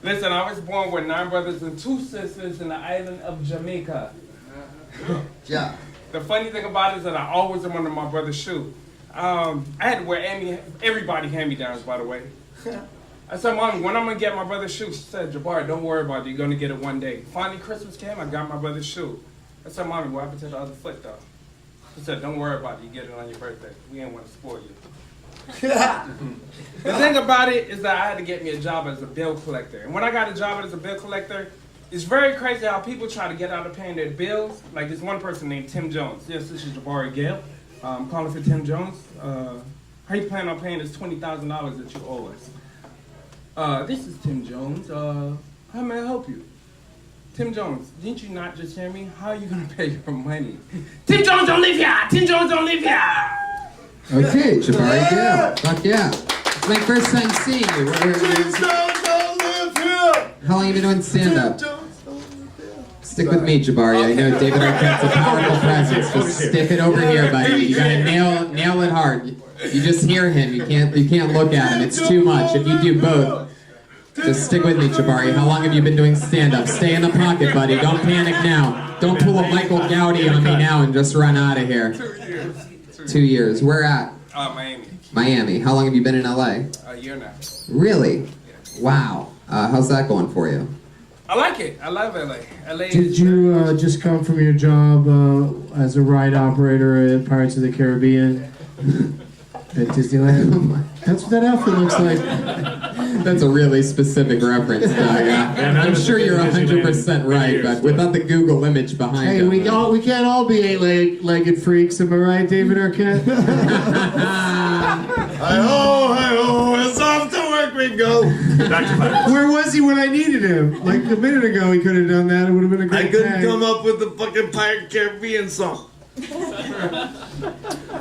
Listen, I was born with 9 brothers and 2 sisters in the island of Jamaica. Yeah. The funny thing about it is that I always am under my brother's shoe. I had to wear everybody hand-me-downs, by the way. I said, Mom, when I'm gonna get my brother's shoe? She said, Jabari, don't worry about it. You're gonna get it one day. Finally, Christmas came. I got my brother's shoe. I said, Mommy, what happened to the other foot, though? She said, don't worry about it. You get it on your birthday. We ain't want to spoil you. The thing about it is that I had to get me a job as a bill collector. And when I got a job as a bill collector, it's very crazy how people try to get out of paying their bills. Like there's one person named Tim Jones. Yes, this is Jabari Gale. I'm calling for Tim Jones. How you plan on paying this $20,000 that you owe us? This is Tim Jones. How may I help you? Tim Jones, didn't you not just hear me? How are you gonna pay your money? Tim Jones don't live here! Tim Jones don't live here! Okay, Jabari Gale. Fuck yeah. It's my first time seeing you. How long have you been doing stand-up? Stick with me, Jabari. I know David Arquette's a powerful presence. Just stick it over here, buddy. You gotta nail it hard. You just hear him. You can't look at him. It's too much. If you do both, just stick with me, Jabari. How long have you been doing stand-up? Stay in the pocket, buddy. Don't panic now. Don't pull a Michael Gowdy on me now and just run out of here. 2 years. Where at? Miami. Miami. How long have you been in LA? A year now. Really? Wow. How's that going for you? I like it. I love LA. LA Did you just come from your job as a ride operator at Pirates of the Caribbean at Disneyland? That's what that outfit looks like. That's a really specific reference, Doug. I'm sure you're 100% right, but without the Google image behind Hey, it. we can't all be eight-legged freaks, am I right, David Arquette? Hi-ho, it's off to work we go. Where was he when I needed him? Like a minute ago he could have done that. It would have been a great I couldn't tag. come up with the fucking Pirate Caribbean song.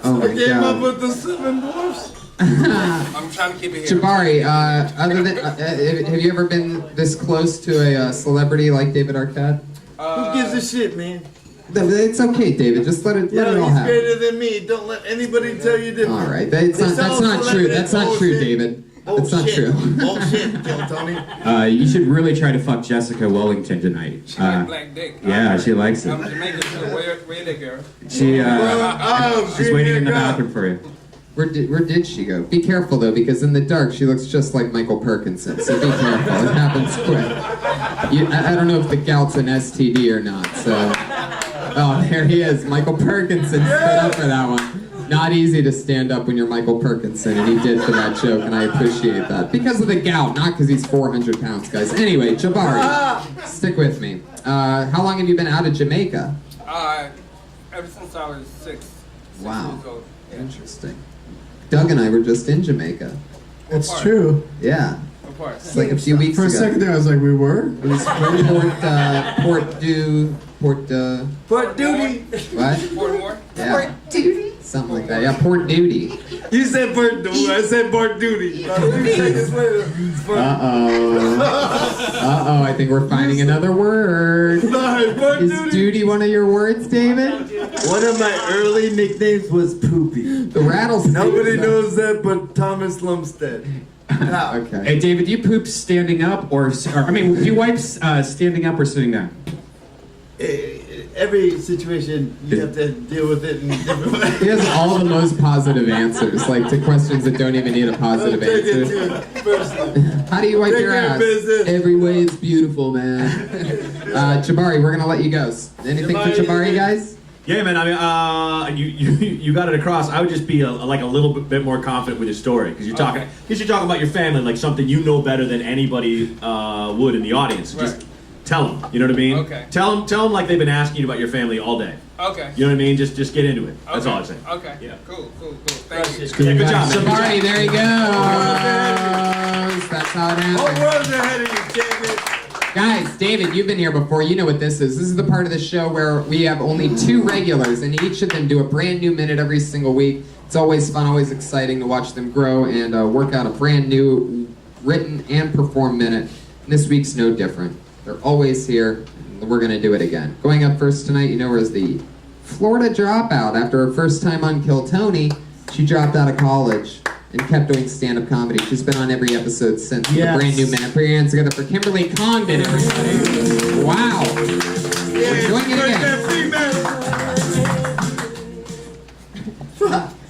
Oh my I came God. up with the Seven Dwarfs. I'm trying to keep it here. Jabari, other than, have you ever been this close to a celebrity like David Arquette? Who gives a shit, man? It's okay, David. Just let it all he's happen. greater than me. Don't let anybody tell you different. All right, that's not true. That's not true, David. That's not true. Bullshit, Kill Tony. You should really try to fuck Jessica Wellington tonight. She like black dick. Yeah, she likes it. I'm Jamaican, so where they go? She's waiting in the bathroom for you. Where did she go? Be careful though, because in the dark she looks just like Michael Perkinson. So be careful. It happens quick. I don't know if the gout's an STD or not. So, oh, there he is. Michael Perkinson stood up for that one. Not easy to stand up when you're Michael Perkinson, and he did for that joke, and I appreciate that. Because of the gout, not because he's 400 pounds, guys. Anyway, Jabari, stick with me. How long have you been out of Jamaica? Ever since I was six Wow. years old. Yeah. Interesting. Doug and I were just in Jamaica. That's true. Yeah. What part? It's like a few weeks For a ago. second there I was like, we were? It was Port Duty. Port Duty. What? Portmore? Yeah. Port Duty? Something like that. Yeah, Port Duty. You said Port Duty. I said Port Duty. 2 seconds later. Uh-oh, I think we're finding another word. Is duty one of your words, David? One of my early nicknames was Poopy. The rattlesnake. Nobody knows that but Thomas Lumstead. Okay. Hey, David, do you poop standing up do you wipe standing up or sitting down? Every situation, you have to deal with it in different ways. He has all the most positive answers, like to questions that don't even need a positive answer. How do you wipe your ass? Every way is beautiful, man. Jabari, we're gonna let you go. Anything for Jabari, guys? Yeah, man. I mean, you got it across. I would just be like a little bit more confident with your story because you're talking about your family, like something you know better than anybody would in the audience. Right. Just tell them. You know what I mean? Okay. Tell them like they've been asking you about your family all day. Okay. You know what I mean? Just get into it. That's all I'm saying. Okay. Yeah. Cool. Thank you. Yeah, good job, man. Jabari, there he goes. That's how it happens. Whole world's ahead of you, damn it. Guys, David, you've been here before. You know what this is. This is the part of the show where we have only 2 regulars, and each of them do a brand new minute every single week. It's always fun, always exciting to watch them grow and work out a brand new written and performed minute. And this week's no different. They're always here, and we're going to do it again. Going up first tonight, you know her as the Florida dropout. After her first time on Kill Tony, she dropped out of college and kept doing stand-up comedy. She's been on every episode since. Yes. The brand new minute. Put your hands together for Kimberly Congdon, everybody. Wow. We're doing it again.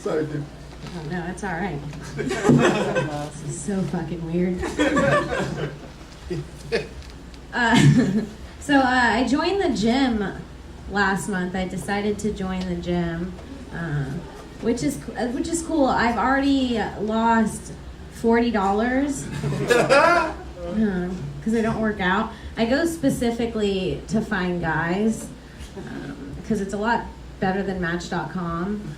Sorry, dude. No, it's That's all right. This is so fucking weird. So I joined the gym last month. I decided to join the gym, which is cool. I've already lost $40 because I don't work out. I go specifically to find guys because it's a lot better than Match.com.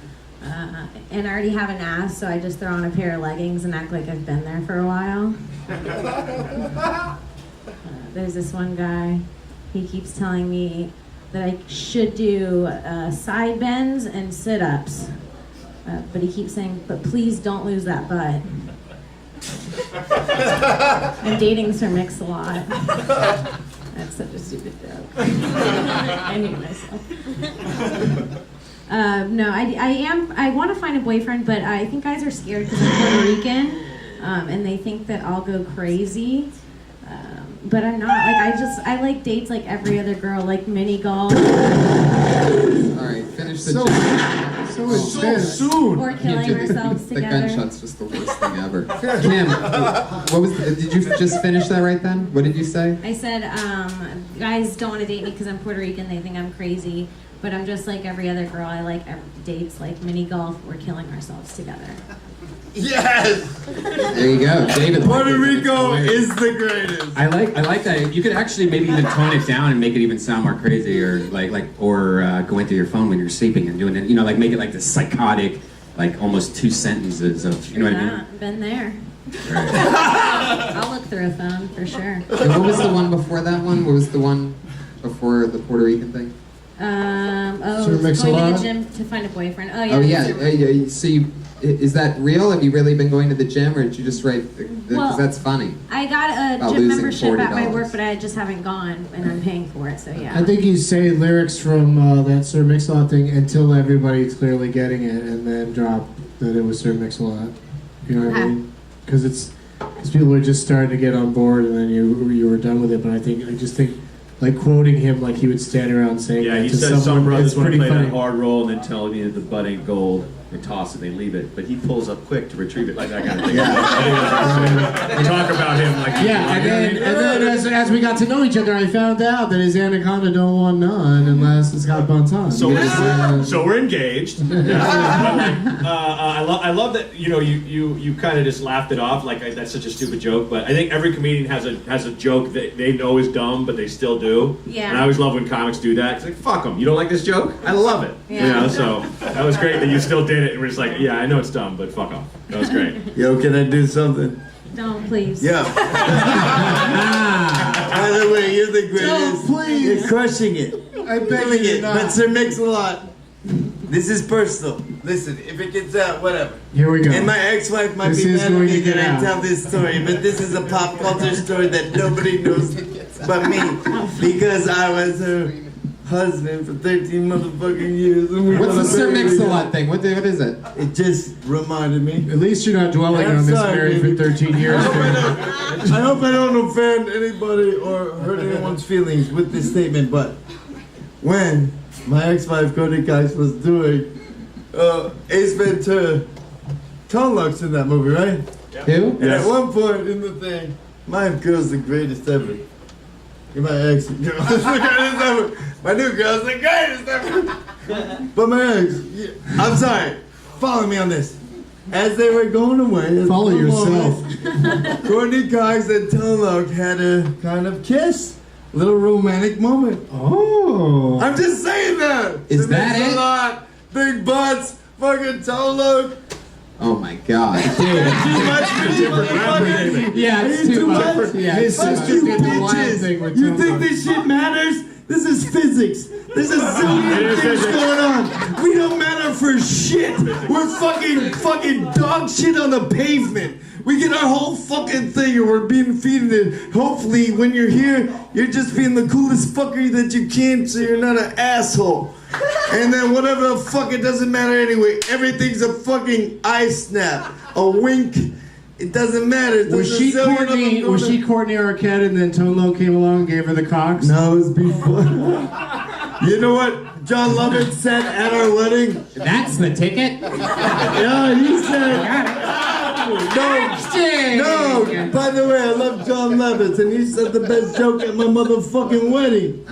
And I already have an ass, so I just throw on a pair of leggings and act like I've been there for a while. There's this one guy, he keeps telling me that I should do side bends and sit-ups. But he keeps saying, but please don't lose that butt. I'm dating Sir Mix-a-Lot. That's such a stupid joke. I hate myself. No, I want to find a boyfriend, but I think guys are scared because I'm Puerto Rican, and they think that I'll go crazy. But I'm not. I like dates like every other girl, like mini golf. All right, finish the joke. So soon. Or killing ourselves The together. gunshot's just the worst thing ever. Kim, did you just finish that right then? What did you say? I said, guys don't want to date me because I'm Puerto Rican. They think I'm crazy. But I'm just like every other girl. I like dates like mini golf. We're killing ourselves together. Yes! There you go, David. Puerto Rico is the greatest. I like that. You could actually maybe even tone it down and make it even sound more crazy, or go into your phone when you're sleeping and doing it. You know, like make it like this psychotic, like almost 2 sentences of. You know what I mean? Been there. Right. I'll look through a phone for sure. And what was the one before that one? What was the one before the Puerto Rican thing? Going to the gym to find a boyfriend. Oh yeah. Oh yeah. So is that real? Have you really been going to the gym, or did you just write? Because that's funny. I got a gym membership at my work, but I just haven't gone, and I'm paying for it. So yeah. I think you say lyrics from that Sir Mix-a-Lot thing until everybody's clearly getting it, and then drop that it was Sir Mix-a-Lot. You know what I mean? Because people were just starting to get on board, and then you were done with it. But I just think. Like quoting him, like he would stand around saying that he to says someone. some brothers want to play funny. that hard role and then tell me that the butt ain't gold. They toss it, they leave it, but he pulls up quick to retrieve it, like that kind of thing. We talk about him like and then as we got to know each other, I found out that his anaconda don't want none unless it's got buns on. So we're engaged. I love that you kind of just laughed it off like that's such a stupid joke, but I think every comedian has a joke that they know is dumb but they still do. Yeah. And I always love when comics do that. It's like fuck them. You don't like this joke? I love it. Yeah. You know, so that was great that you still did it. And we're just like, yeah, I know it's dumb, but fuck off. That was great. Yo, can I do something? Don't, please. Yeah. By the way, you're the greatest. Don't, please. You're crushing it. I bet Killing you're it. not. But Sir Mix-a-Lot. This is personal. Listen, if it gets out, whatever. Here we go. And my ex-wife might be mad at me that I tell this story, but this is a pop culture story that nobody knows but me. Because I was her husband for 13 motherfucking years. What's the Sir Mix-a-Lot thing? What is it? It just reminded me. At least you're not dwelling on this married for 13 years. I hope I don't offend anybody or hurt anyone's feelings with this statement, but when my ex-wife Cody Cox was doing Ace Ventura tone locks in that movie, right? Yep. Who? And at one point in the thing, my girl's the greatest ever. You're my ex girl. The greatest ever. My new girl's the greatest ever. But my ex, I'm sorry. Follow me on this. As they were going away, follow yourself. Courtney Cox and Tone Loc had a kind of kiss. Little romantic moment. Oh. I'm just saying that. Is that it? A lot. Big butts. Fucking Tone Loc. Oh my God. Too much for you, motherfucker. Yeah, it's too much. Yeah, his sister You did the lion thing with You Tone think Loc. this shit matters? This is physics. There's a zillion things going on. We don't matter for shit. We're fucking dog shit on the pavement. We get our whole fucking thing and we're being feeding it. Hopefully when you're here, you're just being the coolest fucker that you can so you're not an asshole. And then whatever the fuck, it doesn't matter anyway. Everything's a fucking eye snap. A wink. It doesn't matter. Was she Courtney Arquette and then Tone Loc came along and gave her the cocks? No, it was before. You know what John Lovett said at our wedding? That's the ticket. Yeah, he said. No, by the way, I love John Lovett, and he said the best joke at my motherfucking wedding.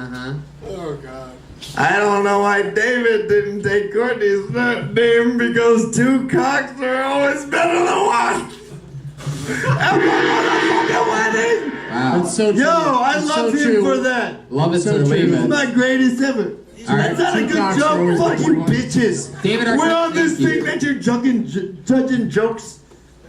Oh, God. I don't know why David didn't take Courtney's name because two cocks are always better than one. At my motherfucking wedding. Wow. That's so true. Yo, I It's love so him true. for that. Love it So or leave He's it. my greatest ever. All right. That's not a Two good cocks are joke. always Fuck better you, than one. bitches. David We're Arquette, on this thank thing you. that you're judging jokes.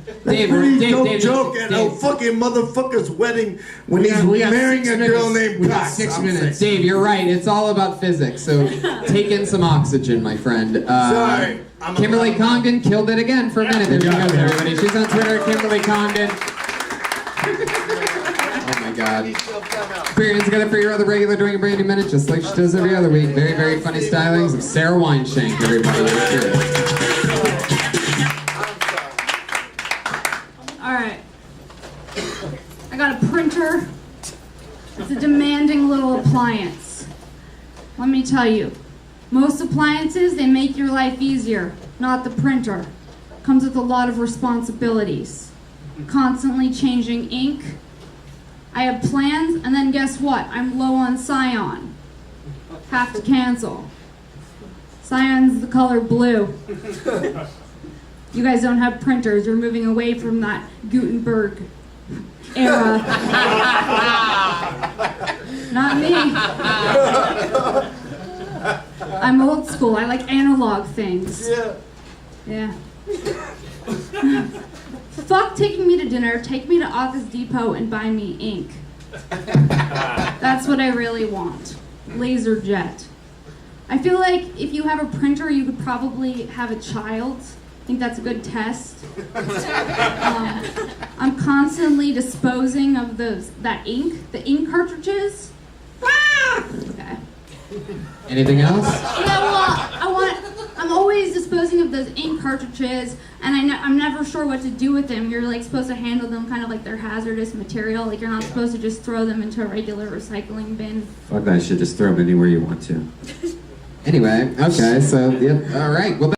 That's Dave, pretty Dave, dope Dave, joke at a Dave. fucking motherfucker's wedding when We he's got marrying 6 a girl minutes. named We got Cox. 6 I'm minutes. saying. Dave, you're right. It's all about physics. So take in some oxygen, my friend. Sorry. Kimberly Congdon killed it again for a minute. There she goes, everybody. She's on Twitter, Kimberly Congdon. Oh my God. Appearing together for your other regular during a Brandy Minute, just like she does every other week. Very, very funny stylings of Sarah Weinshank, everybody. All right. I got a printer. It's a demanding little appliance. Let me tell you, most appliances, they make your life easier, not the printer. Comes with a lot of responsibilities. Constantly changing ink. I have plans, and then guess what? I'm low on cyan. Have to cancel. Cyan's the color blue. You guys don't have printers. You're moving away from that Gutenberg era. Not me. I'm old school. I like analog things. Yeah. Fuck taking me to dinner. Take me to Office Depot and buy me ink. That's what I really want. Laser jet. I feel like if you have a printer, you could probably have a child. I think that's a good test. I'm constantly disposing of the ink cartridges. Okay. Anything else? Yeah, well, I'm always disposing of those ink cartridges, and I'm never sure what to do with them. You're like supposed to handle them kind of like they're hazardous material. Like you're not supposed to just throw them into a regular recycling bin. Fuck that shit. Just throw them anywhere you want to. Anyway, okay, so, yep, all right. Well,